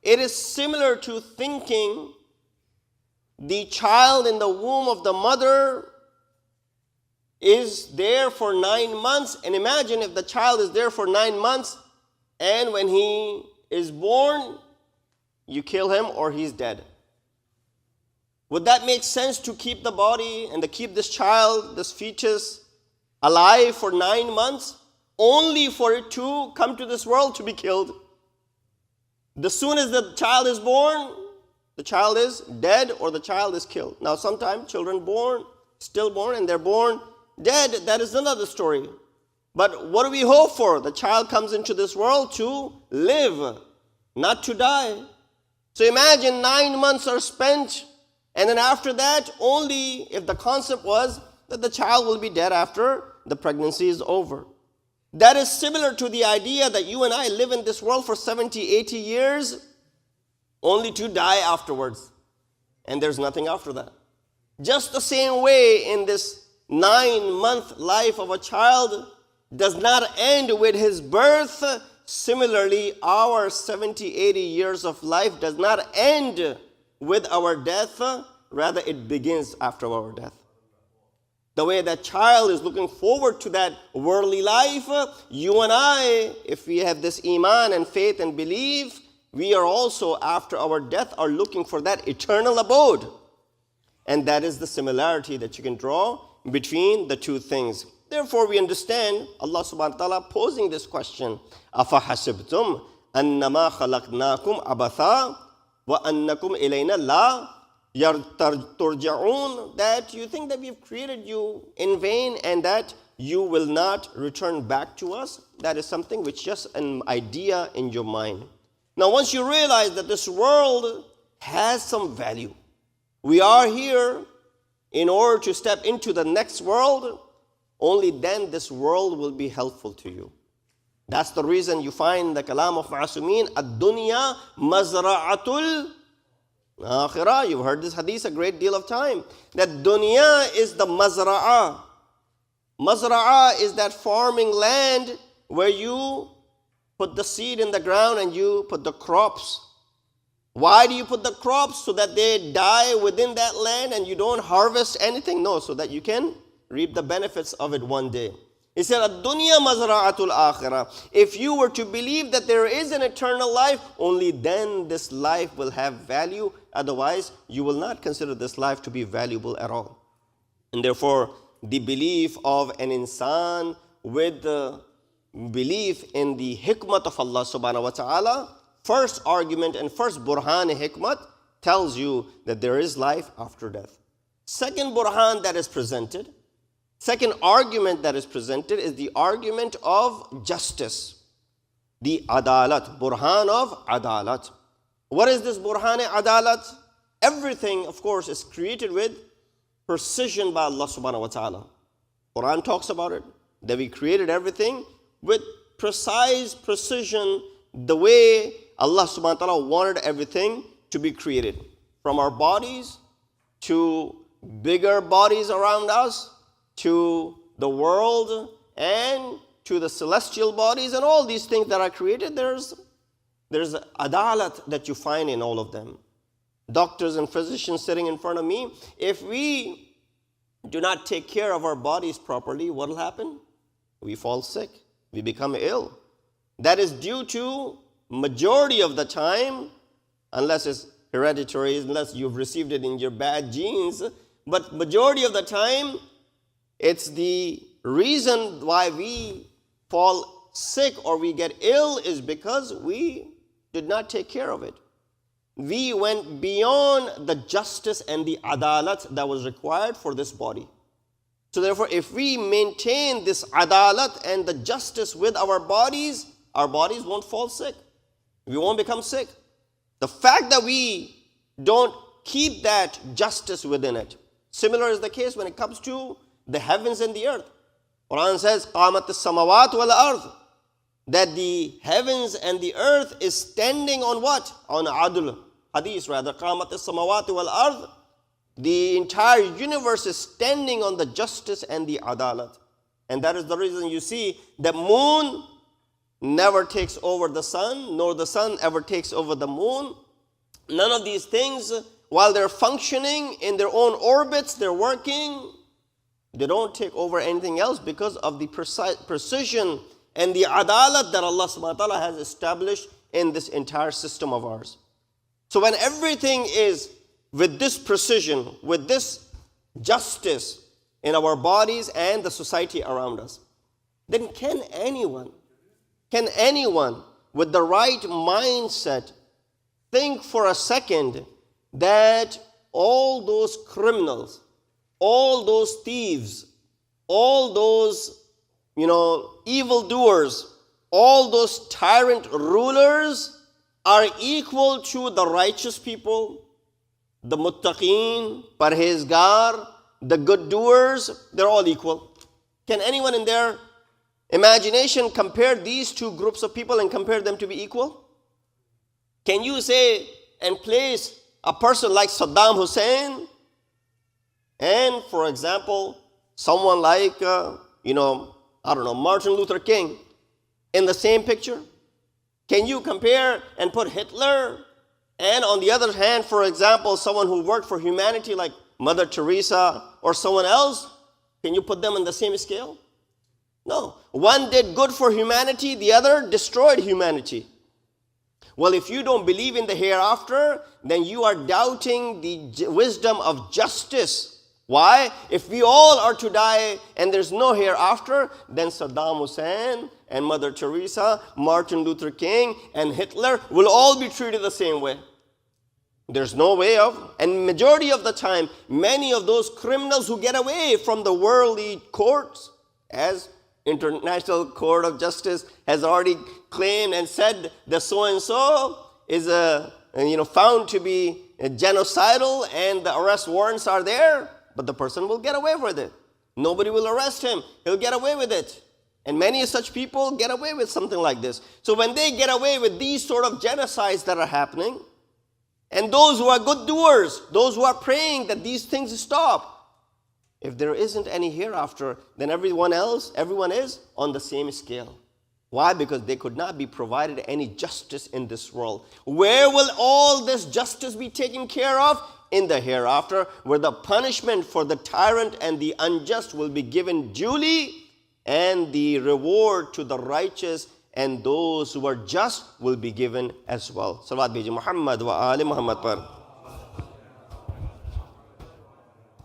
S4: it is similar to thinking the child in the womb of the mother is there for 9 months. And imagine if the child is there for 9 months and when he is born, you kill him or he's dead. Would that make sense to keep the body and to keep this child, this fetus, alive for 9 months, only for it to come to this world to be killed? As soon as the child is born, the child is dead or the child is killed. Now sometimes children stillborn, and they're born dead. That is another story. But what do we hope for? The child comes into this world to live, not to die. So imagine 9 months are spent, and then after that, only if the concept was that the child will be dead after the pregnancy is over. That is similar to the idea that you and I live in this world for 70, 80 years, only to die afterwards. And there's nothing after that. Just the same way, in this 9-month life of a child does not end with his birth, similarly, our 70, 80 years of life does not end with our death, rather it begins after our death. The way that child is looking forward to that worldly life, you and I, if we have this iman and faith and belief, we are also, after our death, are looking for that eternal abode. And that is the similarity that you can draw between the two things. Therefore, we understand Allah subhanahu wa ta'ala posing this question, أَفَحَسِبْتُمْ أَنَّمَا خَلَقْنَاكُمْ عَبَثًا وَأَنَّكُمْ إِلَيْنَا لَا يَرْجَعُونَ, that you think that we have created you in vain and that you will not return back to us. That is something which is just an idea in your mind. Now, once you realize that this world has some value, we are here in order to step into the next world, only then this world will be helpful to you. That's the reason you find the kalam of Ma'asumeen, ad-dunya mazra'atul akhirah. You've heard this hadith a great deal of time, that dunya is the mazra'ah. Mazra'ah is that farming land where you put the seed in the ground and you put the crops. Why do you put the crops? So that they die within that land and you don't harvest anything? No, so that you can reap the benefits of it one day. He said, ad-dunya mazra'atul akhirah. If you were to believe that there is an eternal life, only then this life will have value. Otherwise, you will not consider this life to be valuable at all. And therefore, the belief of an insan with the belief in the hikmat of Allah subhanahu wa ta'ala, first argument and first burhan-e-hikmat tells you that there is life after death. Second burhan that is presented, second argument that is presented is the argument of justice, the adalat, burhan of adalat. What is this burhan-e-adalat? Everything, of course, is created with precision by Allah subhanahu wa ta'ala. Quran talks about it, that we created everything with precise precision, the way Allah subhanahu wa ta'ala wanted everything to be created. From our bodies to bigger bodies around us, to the world and to the celestial bodies and all these things that are created, there's adalat that you find in all of them. Doctors and physicians sitting in front of me, if we do not take care of our bodies properly, what will happen? We fall sick. We become ill. That is due to majority of the time, unless it's hereditary unless you've received it in your bad genes. But majority of the time, it's the reason why we fall sick or we get ill is because we did not take care of it. We went beyond the justice and the adalat that was required for this body. So therefore, if we maintain this adalat and the justice with our bodies won't fall sick. We won't become sick. The fact that we don't keep that justice within it. Similar is the case when it comes to the heavens and the earth. Quran says, قَامَتِ السَّمَوَاتُ وَالْأَرْضِ, that the heavens and the earth is standing on what? On adl. Hadith rather, قَامَتِ السَّمَوَاتُ وَالْأَرْضِ. The entire universe is standing on the justice and the adalat. And that is the reason you see the moon never takes over the sun, nor the sun ever takes over the moon. None of these things, while they're functioning in their own orbits, they're working, they don't take over anything else because of the precision and the adalat that Allah subhanahu wa ta'ala has established in this entire system of ours. So when everything is with this precision, with this justice in our bodies and the society around us, then can anyone with the right mindset think for a second that all those criminals, all those thieves, all those, evildoers, all those tyrant rulers are equal to the righteous people, the muttaqeen, parhezgar, the good doers? They're all equal. Can anyone in their imagination compare these two groups of people and compare them to be equal? Can you say and place a person like Saddam Hussein and, for example, someone like, Martin Luther King in the same picture? Can you compare and put Hitler and, on the other hand, for example, someone who worked for humanity like Mother Teresa or someone else? Can you put them on the same scale? No. One did good for humanity, the other destroyed humanity. Well, if you don't believe in the hereafter, then you are doubting the wisdom of justice. Why? If we all are to die and there's no hereafter, then Saddam Hussein and Mother Teresa, Martin Luther King and Hitler will all be treated the same way. There's no way of, and majority of the time, many of those criminals who get away from the worldly courts, as International Court of Justice has already claimed and said that so-and-so is found to be genocidal and the arrest warrants are there, but the person will get away with it. Nobody will arrest him. He'll get away with it. And many such people get away with something like this. So when they get away with these sort of genocides that are happening, and those who are good doers, those who are praying that these things stop, if there isn't any hereafter, then everyone is on the same scale. Why? Because they could not be provided any justice in this world. Where will all this justice be taken care of? In the hereafter, where the punishment for the tyrant and the unjust will be given duly, and the reward to the righteous and those who are just will be given as well. Salawat biji Muhammad wa ali Muhammad par.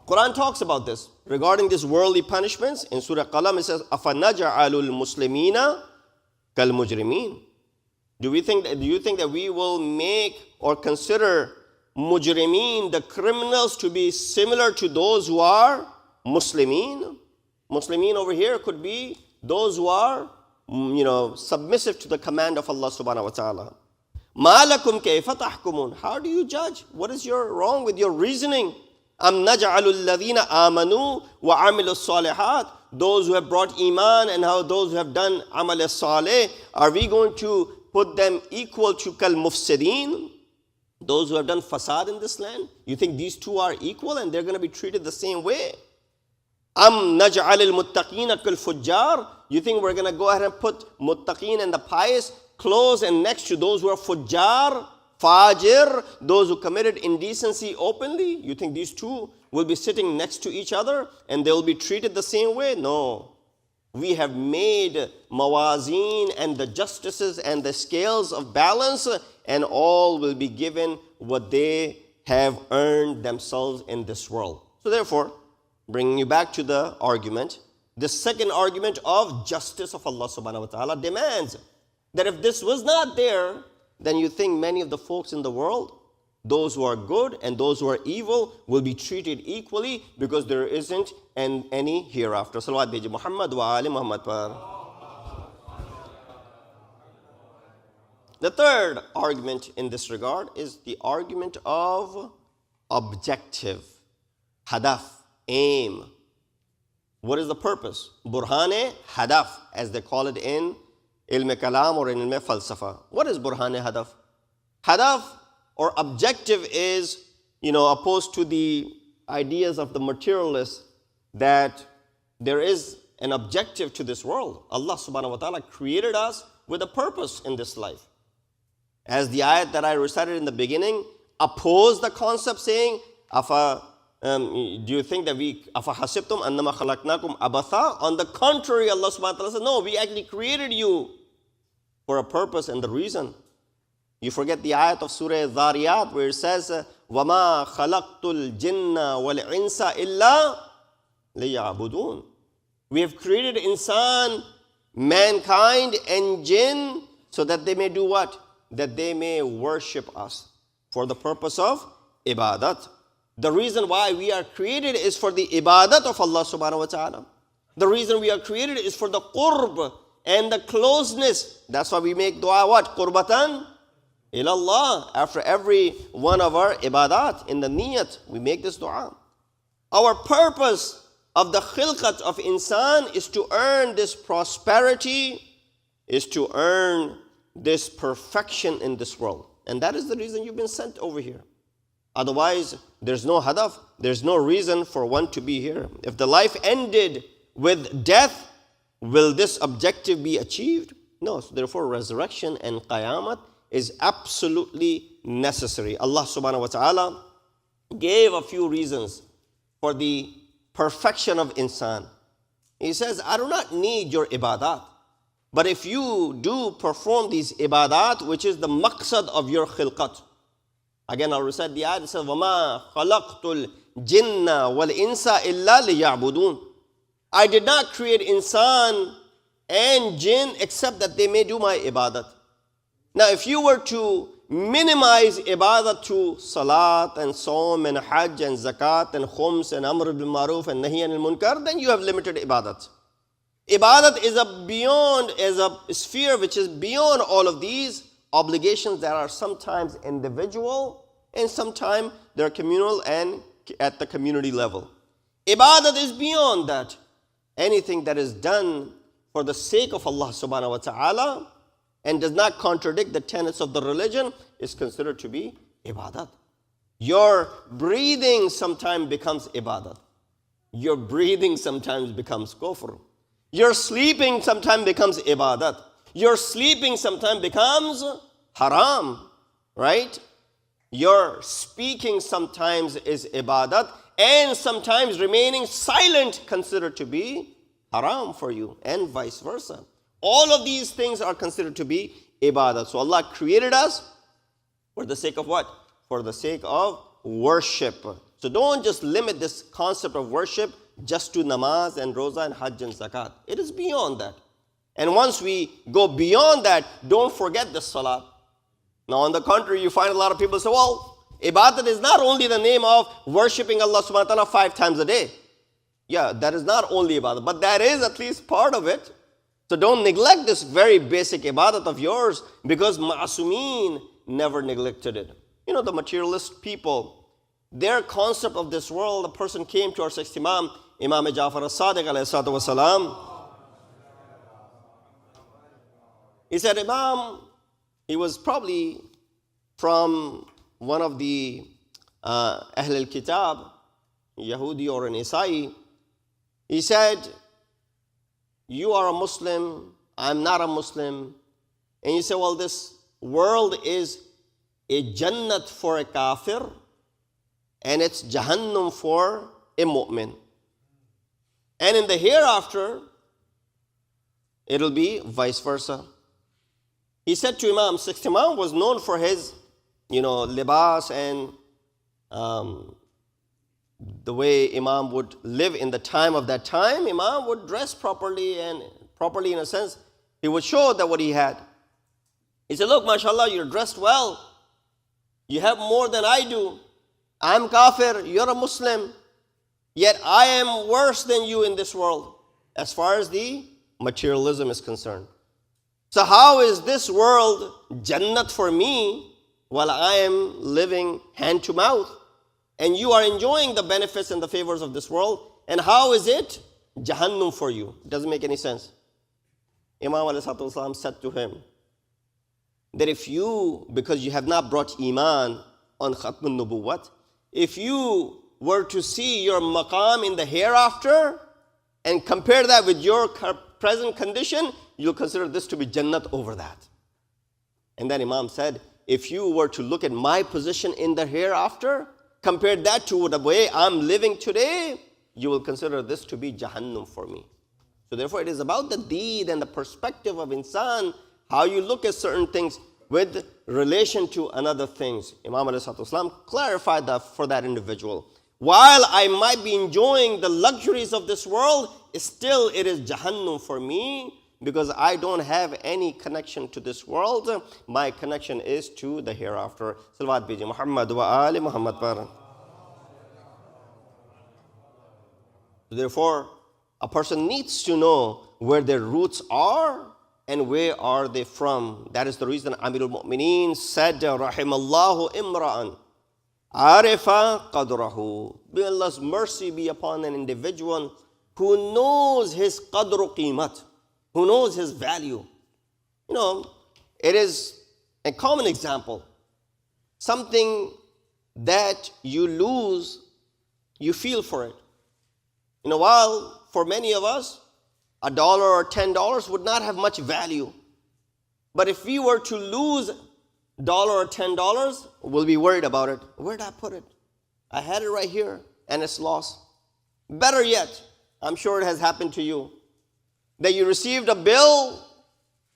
S4: Quran talks about this regarding these worldly punishments. In Surah Qalam it says, أَفَنَجْعَلُ الْمُسْلِمِينَ كَالْمُجْرِمِينَ. Do you think that we will make or consider mujrimeen, the criminals, to be similar to those who are Muslimin? Muslimin over here could be those who are, submissive to the command of Allah subhanahu wa ta'ala. مَا لَكُمْ كَيْفَ تَحْكُمُونَ. How do you judge? What is wrong with your reasoning? أَمْ نَجْعَلُ الَّذِينَ آمَنُوا وَعَمِلُوا الصَّالِحَاتِ. Those who have brought iman and those who have done amal saleh, are we going to put them equal to kal mufsideen? Those who have done fasad in this land? You think these two are equal and they're going to be treated the same way? Am naj'al al-muttaqina kal-fujjar. You think we're going to go ahead and put muttaqin and the pious close and next to those who are fujjar, fajir, those who committed indecency openly? You think these two will be sitting next to each other and they will be treated the same way? No. We have made mawazeen and the justices and the scales of balance, and all will be given what they have earned themselves in this world. So therefore, bringing you back to the argument, the second argument of justice of Allah subhanahu wa ta'ala demands that if this was not there, then you think many of the folks in the world, those who are good and those who are evil, will be treated equally because there isn't any hereafter. Salawat biji Muhammad wa ali Muhammad par. The third argument in this regard is the argument of objective, hadaf, aim. What is the purpose? Burhane hadaf, as they call it in ilm kalam or in ilm falsafa. What is burhane hadaf? Hadaf or objective is, opposed to the ideas of the materialists that there is an objective to this world. Allah subhanahu wa ta'ala created us with a purpose in this life. As the ayat that I recited in the beginning opposed the concept saying, do you think that afa hasibtum annama khalaqnakum abatha? On the contrary, Allah subhanahu wa ta'ala said, no, we actually created you for a purpose and the reason. You forget the ayat of Surah Dhariyat where it says, وَمَا خَلَقْتُ الْجِنَّ وَالْإِنسَ إِلَّا لِيَعْبُدُونَ. We have created insan, mankind and jinn, so that they may do what? That they may worship us for the purpose of ibadat. The reason why we are created is for the ibadat of Allah subhanahu wa ta'ala. The reason we are created is for the qurb and the closeness. That's why we make dua what? Qurbatan ilallah. After every one of our ibadat, in the niyat, we make this dua. Our purpose of the khilqat of insan is to earn this prosperity, is to earn this perfection in this world. And that is the reason you've been sent over here. Otherwise, there's no hadaf, there's no reason for one to be here. If the life ended with death, will this objective be achieved? No. So therefore, resurrection and qayamat is absolutely necessary. Allah subhanahu wa ta'ala gave a few reasons for the perfection of insan. He says, I do not need your ibadat. But if you do perform these ibadat, which is the maqsad of your khilqat. Again, I'll recite the ayat. It says, وَمَا خَلَقْتُ الْجِنَّ وَالْإِنسَ إِلَّا لِيَعْبُدُونَ. I did not create insan and jinn except that they may do my ibadat. Now, if you were to minimize ibadat to salat and saum and hajj and zakat and khums and amr bil maruf and nahi anil munkar, then you have limited ibadat. Ibadat is a sphere which is beyond all of these obligations that are sometimes individual and sometimes they're communal and at the community level. Ibadat is beyond that. Anything that is done for the sake of Allah subhanahu wa ta'ala and does not contradict the tenets of the religion is considered to be ibadat. Your breathing sometimes becomes ibadat. Your breathing sometimes becomes kufr. Your sleeping sometimes becomes ibadat. Your sleeping sometimes becomes haram, right? Your speaking sometimes is ibadat, and sometimes remaining silent considered to be haram for you, and vice versa. All of these things are considered to be ibadat. So Allah created us for the sake of what? For the sake of worship. So don't just limit this concept of worship just to namaz and roza and hajj and zakat. It is beyond that. And once we go beyond that, don't forget the salat. Now on the contrary, you find a lot of people say, well, ibadat is not only the name of worshipping Allah subhanahu wa ta'ala 5 times a day. Yeah, that is not only ibadat, but that is at least part of it. So don't neglect this very basic ibadat of yours because ma'asumeen never neglected it. You know, the materialist people, their concept of this world, a person came to our sixth Imam Ja'far as-Sadiq alayhi salatu wa salam. He said, Imam, he was probably from one of the Ahl al-Kitab, Yahudi or an Isai. He said, you are a Muslim, I'm not a Muslim. And you say, well, this world is a Jannat for a kafir and it's Jahannam for a mu'min. And in the hereafter, it'll be vice versa. He said to Imam, sixth Imam was known for his, libas and the way Imam would live in the time of that time. Imam would dress properly, and properly in a sense, he would show that what he had. He said, look, mashallah, you're dressed well. You have more than I do. I'm kafir, you're a Muslim. Yet I am worse than you in this world as far as the materialism is concerned. So how is this world Jannat for me while I am living hand to mouth? And you are enjoying the benefits and the favors of this world. And how is it Jahannam for you? It doesn't make any sense. Imam ﷺ said to him that if you, because you have not brought Iman on Khatmun Nubuwwat, if you were to see your maqam in the hereafter and compare that with your present condition, you'll consider this to be Jannat over that. And then Imam said, if you were to look at my position in the hereafter, compare that to the way I'm living today, you will consider this to be Jahannam for me. So therefore it is about the deed and the perspective of insan, how you look at certain things with relation to another things. Imam ﷺ clarified that for that individual. While I might be enjoying the luxuries of this world, still it is Jahannam for me, because I don't have any connection to this world. My connection is to the hereafter. Salawat biji Muhammad wa ali Muhammad par. Therefore, a person needs to know where their roots are and where are they from. That is the reason Amirul Mu'mineen said, Rahimallahu imra'an arifa qadrahu. May Allah's mercy be upon an individual who knows his qadru qimat, who knows his value. It is a common example. Something that you lose, you feel for it. While for many of us, $1 or $10 would not have much value. But if we were to lose $1 or $10, we'll be worried about it. Where did I put it? I had it right here and it's lost. Better yet, I'm sure it has happened to you, that you received a bill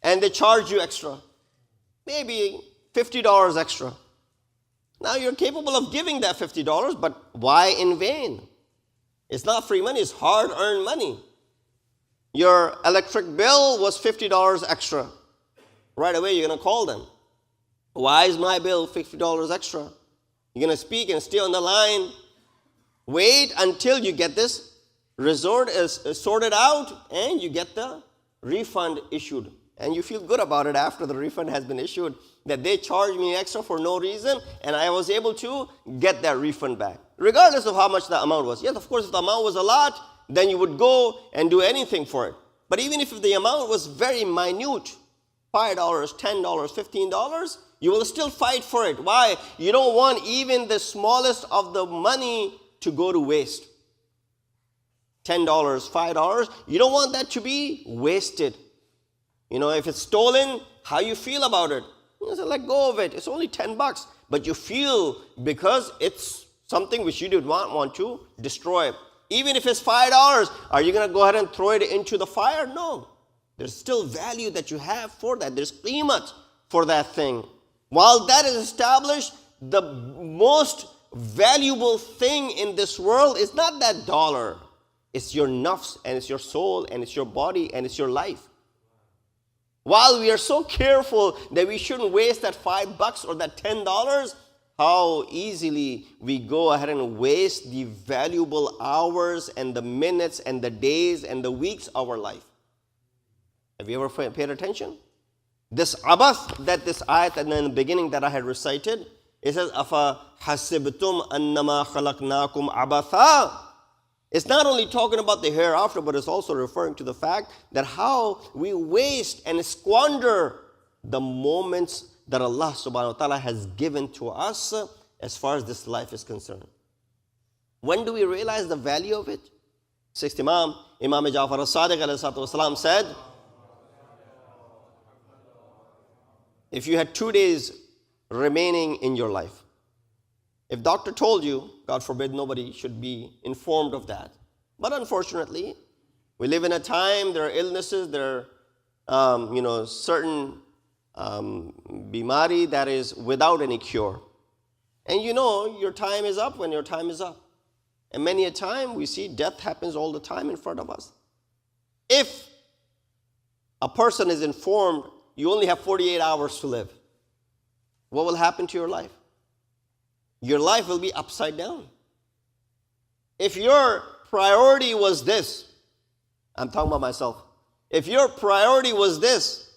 S4: and they charged you extra. Maybe $50 extra. Now you're capable of giving that $50, but why in vain? It's not free money, it's hard-earned money. Your electric bill was $50 extra. Right away, you're going to call them. Why is my bill $50 extra? You're going to speak and stay on the line. Wait until you get this resort is sorted out and you get the refund issued. And you feel good about it after the refund has been issued, that they charged me extra for no reason and I was able to get that refund back, regardless of how much the amount was. Yes, of course, if the amount was a lot, then you would go and do anything for it. But even if the amount was very minute, $5, $10, $15, you will still fight for it. Why? You don't want even the smallest of the money to go to waste. $10, $5, you don't want that to be wasted. If it's stolen, how you feel about it? You say, let go of it. It's only $10, but you feel because it's something which you did not want to destroy. Even if it's $5, are you going to go ahead and throw it into the fire? No. There's still value that you have for that. There's qimat for that thing. While that is established, the most valuable thing in this world is not that dollar. It's your nafs, and it's your soul, and it's your body, and it's your life. While we are so careful that we shouldn't waste that $5 or that $10, how easily we go ahead and waste the valuable hours and the minutes and the days and the weeks of our life. Have you ever paid attention? This abath, that this ayat in the beginning that I had recited, it says, Afa hasibtum annama khalaqnakum abatha. It's not only talking about the hereafter, but it's also referring to the fact that how we waste and squander the moments that Allah subhanahu wa ta'ala has given to us as far as this life is concerned. When do we realize the value of it? Sixth Imam Ja'far as-Sadiq alayhi wasalam said, if you had 2 days remaining in your life, if doctor told you, God forbid, nobody should be informed of that. But unfortunately, we live in a time, there are illnesses, there are certain bimari that is without any cure. And you know your time is up when your time is up. And many a time we see death happens all the time in front of us. If a person is informed you only have 48 hours to live, what will happen to your life? Your life will be upside down. If your priority was this, I'm talking about myself. If your priority was this,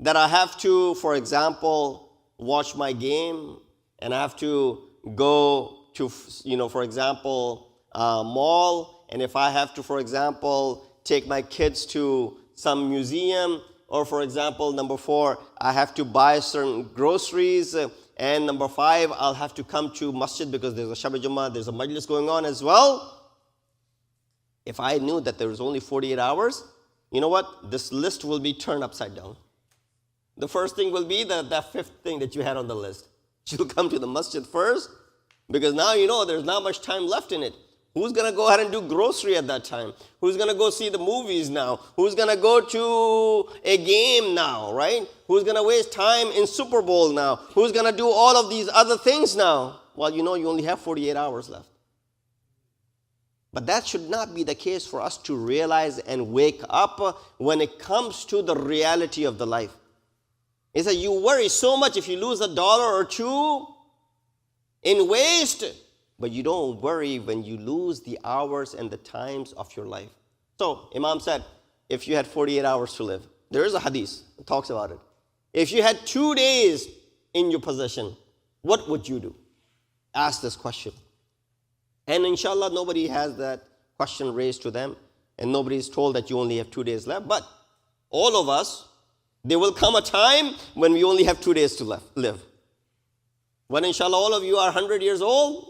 S4: that I have to, for example, watch my game, and I have to go to, for example, mall, and if I have to, for example, take my kids to some museum, or for example, number 4, I have to buy certain groceries, and number 5, I'll have to come to masjid because there's a Shab-e-Jumah, there's a majlis going on as well. If I knew that there was only 48 hours, you know what? This list will be turned upside down. The first thing will be that 5th thing that you had on the list. You'll come to the masjid first, because now you know there's not much time left in it. Who's going to go ahead and do grocery at that time? Who's going to go see the movies now? Who's going to go to a game now, right? Who's going to waste time in Super Bowl now? Who's going to do all of these other things now? Well, you know you only have 48 hours left. But that should not be the case for us to realize and wake up when it comes to the reality of the life. It's that you worry so much if you lose $1 or $2 in waste, but you don't worry when you lose the hours and the times of your life. So Imam said, if you had 48 hours to live, there is a hadith that talks about it. If you had 2 days in your possession, what would you do? Ask this question. And inshallah, nobody has that question raised to them, and nobody is told that you only have 2 days left. But all of us, there will come a time when we only have 2 days to live. When inshallah all of you are 100 years old,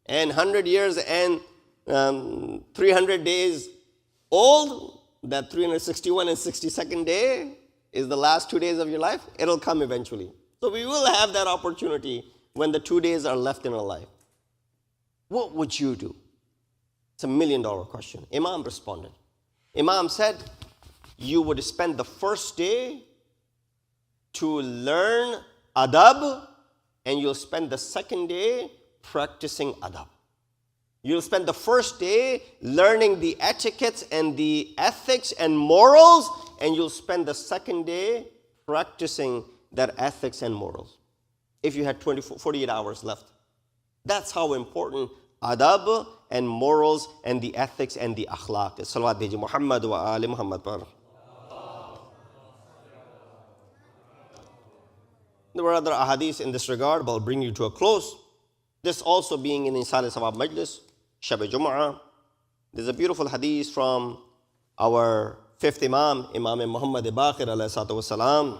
S4: and 100 years and 300 days old, that 361 and 62nd day is the last 2 days of your life. It'll come eventually. So we will have that opportunity when the 2 days are left in our life. What would you do? It's $1 million question. Imam responded. Imam said, you would spend the first day to learn adab, and you'll spend the second day practicing adab. You'll spend the first day learning the etiquettes and the ethics and morals, and you'll spend the second day practicing that ethics and morals. If you had 48 hours left. That's how important adab and morals and the ethics and the akhlaq is. Salawat deji Muhammad wa ali Muhammad par. There were other ahadith in this regard, but I'll bring you to a close. This also being in inside of our majlis, Shab-e-Jumah. There's a beautiful hadith from our 5th Imam, Imam Muhammad Baqir alayhi salatu wasalam.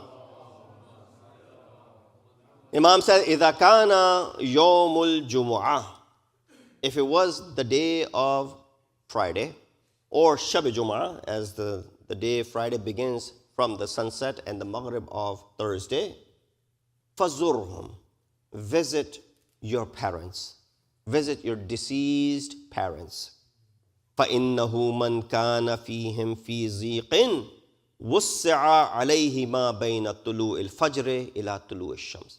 S4: Imam said, إِذَا كَانَ يَوْمُ الْجُمُعَةِ, if it was the day of Friday, or Shab-e-Jumah, as the day Friday begins from the sunset and the Maghrib of Thursday, فَزُرْهُمْ, visit your parents, visit your deceased parents. فَإِنَّهُ مَنْ كَانَ فِيهِمْ فِي زِيقٍ وُسِّعَ عَلَيْهِ مَا بَيْنَ طُلُوءِ الْفَجْرِ إِلَى طُلُوءِ الشَّمْسِ.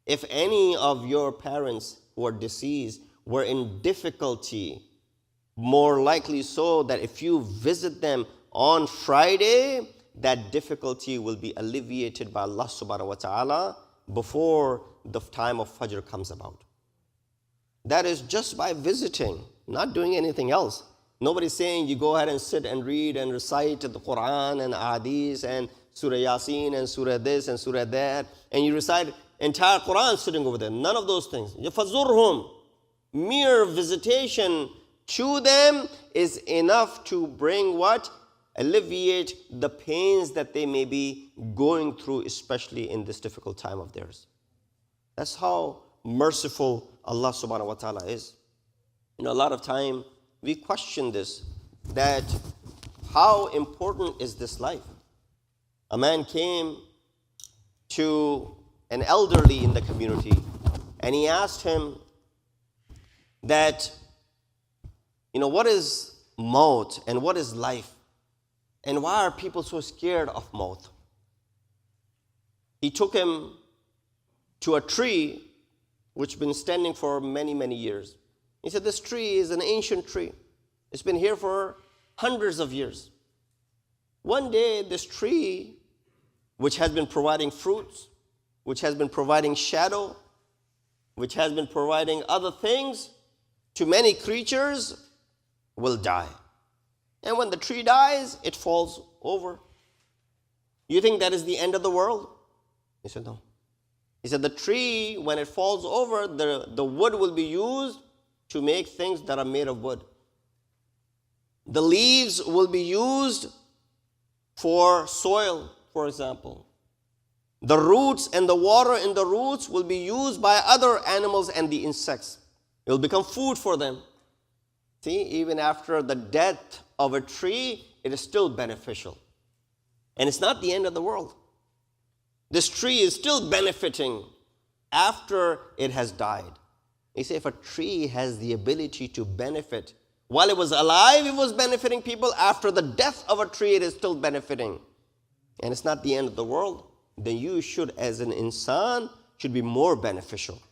S4: If any of your parents who are deceased were in difficulty, more likely so that if you visit them on Friday, that difficulty will be alleviated by Allah subhanahu wa ta'ala before the time of Fajr comes about. That is just by visiting, not doing anything else. Nobody's saying you go ahead and sit and read and recite the Quran and Hadith and Surah Yasin and Surah this and Surah that, and you recite entire Quran sitting over there. None of those things. فَزُرْهُمْ, mere visitation to them is enough to bring what? Alleviate the pains that they may be going through, especially in this difficult time of theirs. That's how merciful Allah subhanahu wa ta'ala is. You know, a lot of time we question this, that how important is this life? A man came to an elderly in the community, and he asked him that, you know, what is maut and what is life? And why are people so scared of maut? he took him to a tree which has been standing for many, many years. He said, this tree is an ancient tree. It's been here for hundreds of years. One day, this tree, which has been providing fruits, which has been providing shadow, which has been providing other things to many creatures, will die. And when the tree dies, it falls over. You think that is the end of the world? He said, no. He said, the tree, when it falls over, the wood will be used to make things that are made of wood. The leaves will be used for soil, for example. The roots and the water in the roots will be used by other animals and the insects. It will become food for them. See, even after the death of a tree, it is still beneficial. And it's not the end of the world. This tree is still benefiting after it has died. You say if a tree has the ability to benefit, while it was alive, it was benefiting people. After the death of a tree, it is still benefiting. And it's not the end of the world. Then you should, as an insan, should be more beneficial.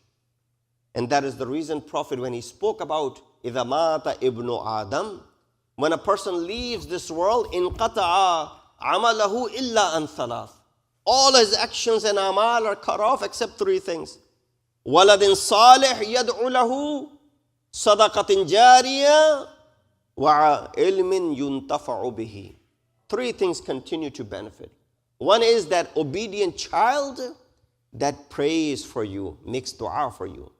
S4: And that is the reason Prophet, when he spoke about إِذَا مَاتَ إِبْنُ آدَمَ, when a person leaves this world, إِنْقَطَعَ عَمَلَهُ إِلَّا أَنْ ثَلَاثٍ. All his actions and amal are cut off except three things. وَلَدٍ صَالِحٍ يَدْعُ لَهُ صَدَقَةٍ جَارِيَةٍ وَعِلْمٍ يُنْتَفَعُ بِهِ. Three things continue to benefit. One is that obedient child that prays for you, makes dua for you.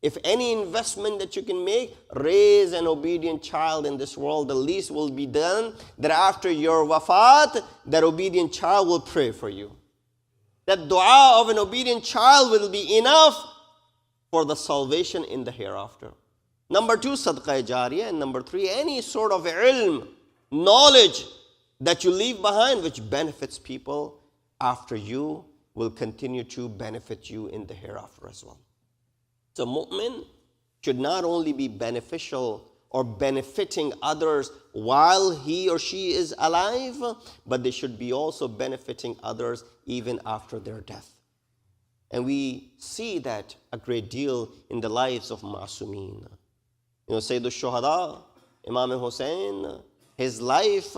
S4: If any investment that you can make, raise an obedient child in this world, the least will be done that after your wafat, that obedient child will pray for you. That dua of an obedient child will be enough for the salvation in the hereafter. Number two, sadaqah jariyah. And number three, any sort of ilm, knowledge that you leave behind which benefits people after you will continue to benefit you in the hereafter as well. So mu'min should not only be beneficial or benefiting others while he or she is alive, but they should be also benefiting others even after their death. And we see that a great deal in the lives of Ma'asumeen. Sayyid al-Shuhada, Imam Hussein, his life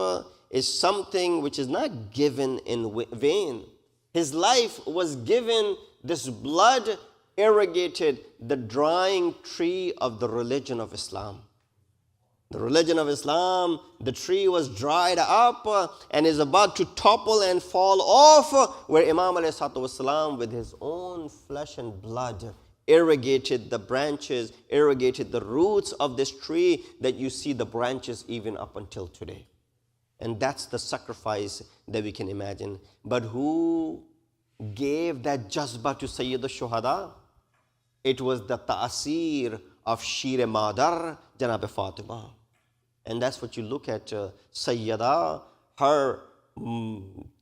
S4: is something which is not given in vain. His life was given, this blood irrigated the drying tree of the religion of Islam. The religion of Islam, the tree was dried up and is about to topple and fall off, where Imam ﷺ with his own flesh and blood irrigated the branches, irrigated the roots of this tree that you see the branches even up until today. And that's the sacrifice that we can imagine. But who gave that jazba to Sayyid al-Shuhada? It was the ta'asir of Shir Madar, Janab Fatima. And that's what you look at Sayyida, her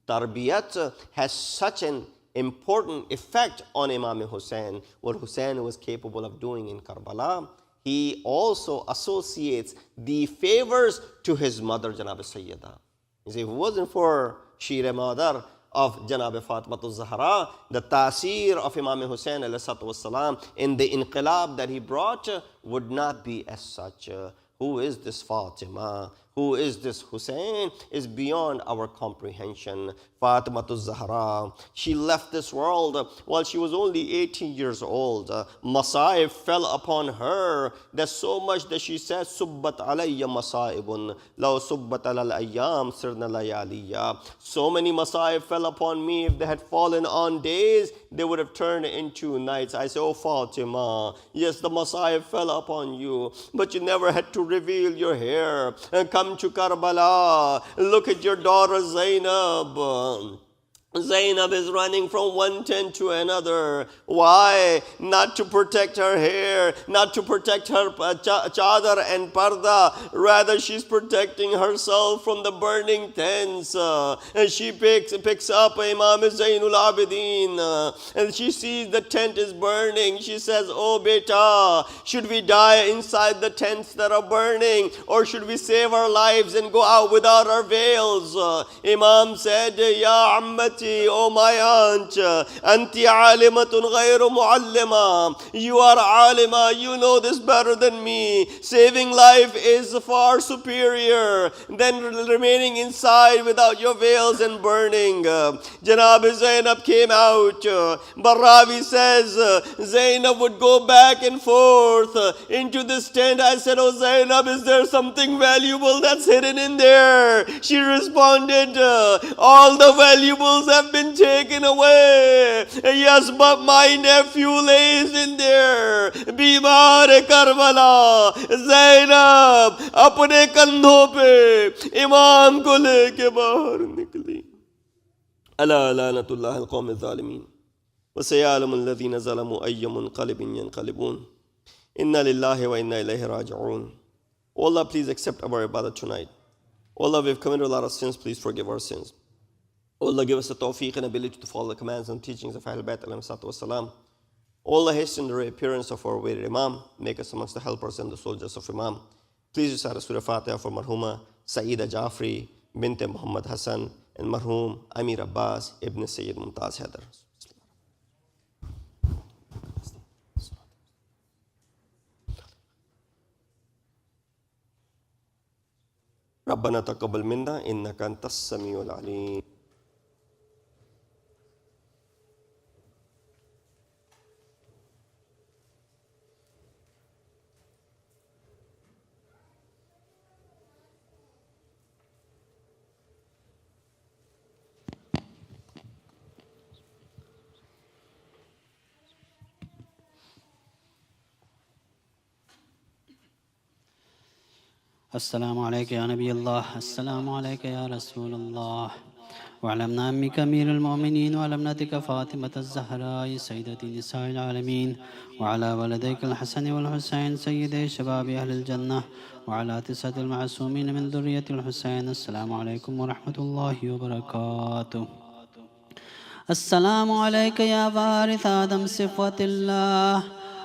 S4: tarbiyat has such an important effect on Imam Hussein. What Hussein was capable of doing in Karbala, he also associates the favors to his mother, Janab Sayyida. You see, if it wasn't for Shir Madar of Janab Fatimatul Zahra, the ta'asir of Imam Hussein ﷺ in the inqilab that he brought would not be as such. Who is this Fatima? Who is this Hussein? Is beyond our comprehension. Fatimatul Zahra, she left this world while she was only 18 years old. Masa'ib fell upon her. There's so much that she said, Subbat alayya masa'ibun, law subbat alal ayyam sirna layaliya. So many masa'ib fell upon me. If they had fallen on days, they would have turned into nights. I say, oh Fatima, yes, the masa'ib fell upon you, but you never had to reveal your hair and come to Karbala. Look at your daughter Zainab. Zainab is running from one tent to another. Why? Not to protect her hair, not to protect her chadar and parda. Rather, she's protecting herself from the burning tents. And she picks up Imam Zainul Abidin. And she sees the tent is burning. She says, oh beta, should we die inside the tents that are burning? Or should we save our lives and go out without our veils? Imam said, Ya Ammati, خالتي, oh my aunt, Anti alimatun ghayru muallima. You are alima, you know this better than me. Saving life is far superior than remaining inside without your veils and burning. Janab Zainab came out. Baravi says Zainab would go back and forth into this tent. I said, oh Zainab, is there something valuable that's hidden in there? She responded, all the valuables have been taken away. Yes, but my nephew lays in there. Bimar Karbala. Zainab apne kandhon pe imam ko leke bahar nikli. Ala lanatullah al-qawm al-zalimin. Wa sayalamu alladhina zalamu ayya munqalibin yanqalibun. Inna lillahi wa inna ilayhi raji'un. Oh Allah, please accept our ibadah tonight. Oh Allah, we've committed a lot of sins, please forgive our sins. Oh Allah, give us the tawfiq and ability to follow the commands and teachings of Ahlul Bayt alayhi salatu wassalam. Oh Allah, hasten the reappearance of our weighted Imam. Make us amongst the helpers and the soldiers of Imam. Please recite Surah Fatiha for Marhuma Sayyida Jafri bint Muhammad Hassan and Marhum Amir Abbas ibn Sayyid Mumtaz Haidar. ربنا تقبل منا إنك أنت السميع العليم.
S2: السلام عليك يا نبي الله، السلام عليك يا رسول الله، وعلى ابن عمك أمير المؤمنين، وعلى ابنتك فاطمة الزهراء سيدة نساء العالمين، وعلى ولديك الحسن والحسين سيدي شباب أهل الجنة، وعلى 9 المعصومين من ذرية الحسين. السلام عليكم ورحمة الله وبركاته. السلام عليك يا وارث آدم صفوة الله،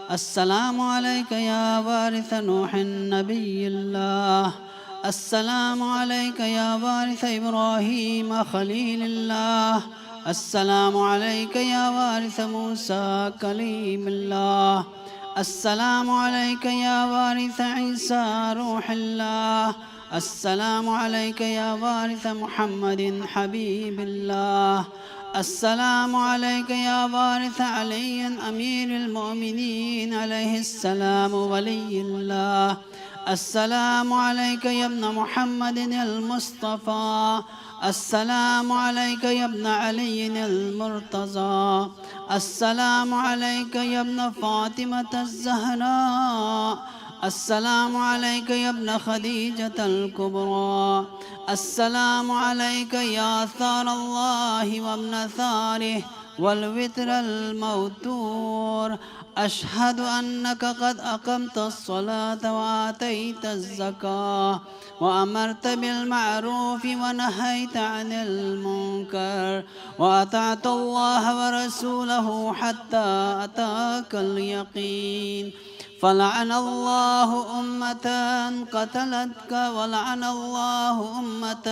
S2: السلام عليك يا وارث نوح النبي الله، السلام عليك يا وارث إبراهيم خليل الله، السلام عليك يا وارث موسى كليم الله، السلام عليك يا وارث عيسى روح الله، السلام عليك يا وارث محمد حبيب الله، السلام عليك يا وارث علي أمير المؤمنين عليه السلام ولي الله، السلام عليك يا ابن محمد المصطفى، السلام عليك يا ابن علي المرتضى، السلام عليك يا ابن فاطمة الزهراء، السلام عليك يا ابن خديجة الكبرى، السلام عليك يا ثار الله وابن ثاره والوتر الموتور، أشهد أنك قد أقمت الصلاة وآتيت الزكاة وأمرت بالمعروف ونهيت عن المنكر وأطعت الله ورسوله حتى أتاك اليقين، فلعن الله أمة قتلتك، ولعن الله أمة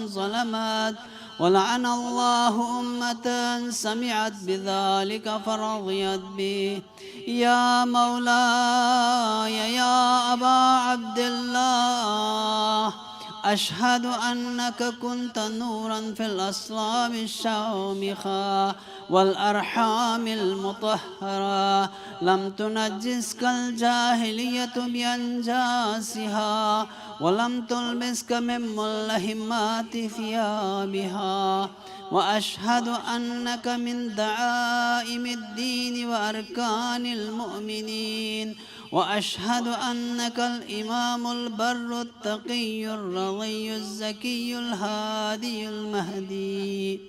S2: ظلمت، ولعن الله أمة سمعت بذلك فرضيت به. يا مولاي يا أبا عبد الله، أشهد أنك كنت نورا في الأصلاب الشامخة والأرحام المطهرة، لم تنجسك الجاهلية بأنجاسها، ولم تلبسك من ملهمات ثيابها، وأشهد أنك من دعائم الدين وأركان المؤمنين، وأشهد أنك الإمام البر التقي الرضي الزكي الهادي المهدي،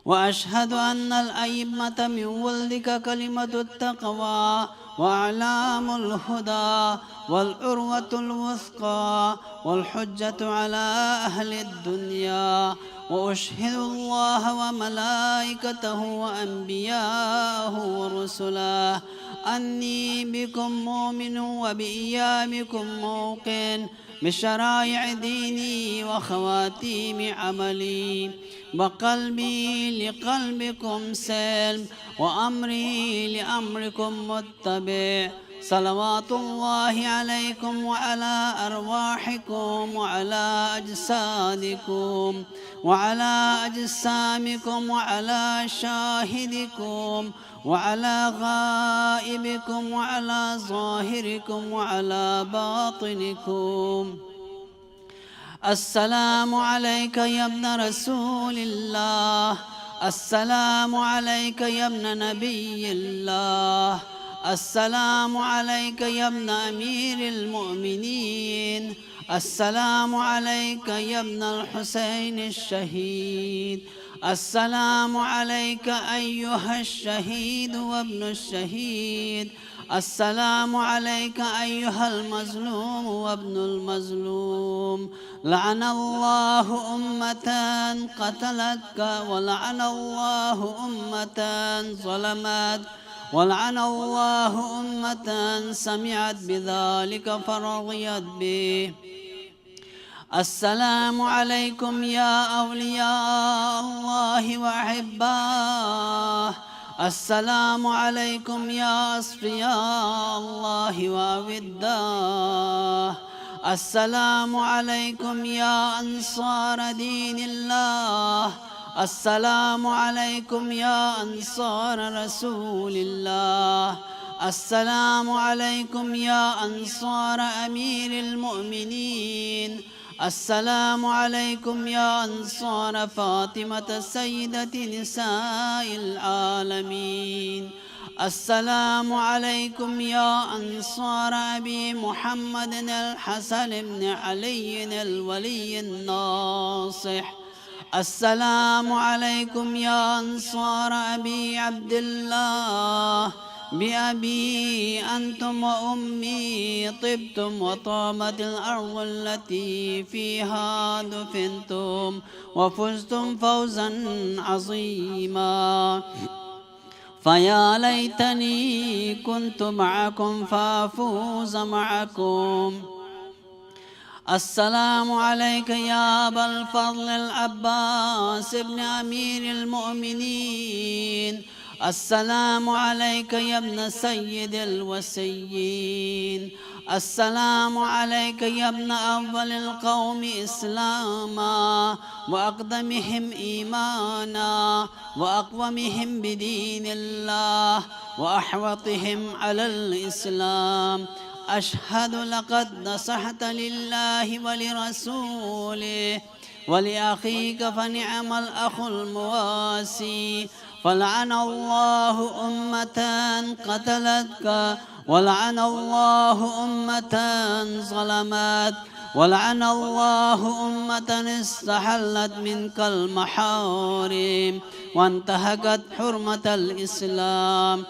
S2: وأشهد أن الأئمة من ولدك كلمة التقوى وأعلام الهدى والعروة الوثقى والحجة على أهل الدنيا، وأشهد الله وملائكته وأنبياءه ورسله أني بكم مؤمن وبإيامكم موقن، بشرائع ديني وخواتيم عملي، وقلبي لقلبكم سلم، وأمري لأمركم متبع. صلوات الله عليكم وعلى أرواحكم وعلى أجسادكم وعلى أجسامكم وعلى شاهدكم وعلى غائبكم وعلى ظاهركم وعلى باطنكم. السلام عليك يا ابن رسول الله، السلام عليك يا ابن نبي الله، السلام عليك يا ابن أمير المؤمنين، السلام عليك يا ابن الحسين الشهيد، السلام عليك أيها الشهيد وابن الشهيد، السلام عليك أيها المظلوم وابن المظلوم. لعن الله أمة قتلتك، ولعن الله أمة ظلمت، ولعن الله أمة سمعت بذلك فرضيت به. السلام عليكم يا أولياء الله وأحباه، السلام عليكم يا أصفياء الله وأوداه، السلام عليكم يا أنصار دين الله، السلام عليكم يا أنصار رسول الله، السلام عليكم يا أنصار أمير المؤمنين، السلام عليكم يا أنصار فاطمة سيدة نساء العالمين، السلام عليكم يا أنصار أبي محمد الحسن بن علي الولي الناصح، السلام عليكم يا أنصار أبي عبد الله، بأبي أنتم وأمي طبتم وطابت الأرض التي فيها دفنتم وفزتم فوزا عظيما. فيا ليتني كنت معكم فأفوز معكم. السلام عليك يا أبا الفضل العباس ابن أمير المؤمنين، السلام عليك يا ابن سيد الوسيين، السلام عليك يا ابن أول القوم إسلاما وأقدمهم إيمانا وأقومهم بدين الله وأحوطهم على الإسلام. أشهد لقد نصحت لله ولرسوله ولأخيك فنعم الأخ المواسي. فلعن الله أمة قتلتك، ولعن الله أمة ظلمت، ولعن الله أمة استحلت منك المحارم وانتهكت حرمة الإسلام.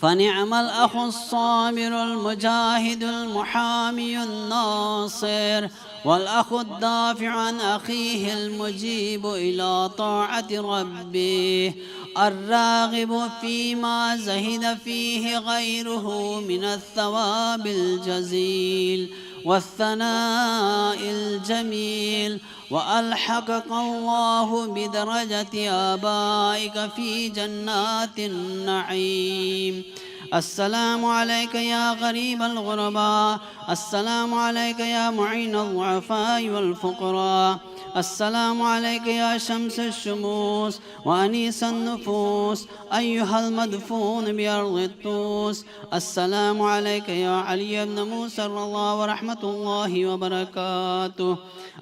S2: فنعم الأخ الصابر المجاهد المحامي الناصر، والأخ الدافع عن أخيه المجيب إلى طاعة ربه، الراغب فيما زهد فيه غيره من الثواب الجزيل والثناء الجميل. وألحقك الله بدرجة آبائك في جنات النعيم. السلام عليك يا غريب الغرباء، السلام عليك يا معين الضعفاء والفقراء، السلام عليك يا شمس الشموس وأنيس النفوس أيها المدفون بأرض الطوس. السلام عليك يا علي بن موسى الرضا ورحمة الله وبركاته.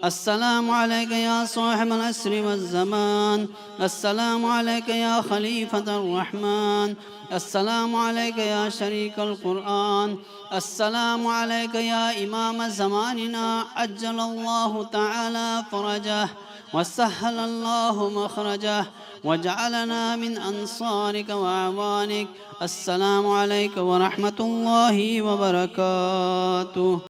S2: السلام عليك يا صاحب العصر والزمان، السلام عليك يا خليفة الرحمن، السلام عليك يا شريك القرآن، السلام عليك يا إمام زماننا، عجل الله تعالى فرجه وسهل الله مخرجه وجعلنا من أنصارك وأعوانك. السلام عليك ورحمة الله وبركاته.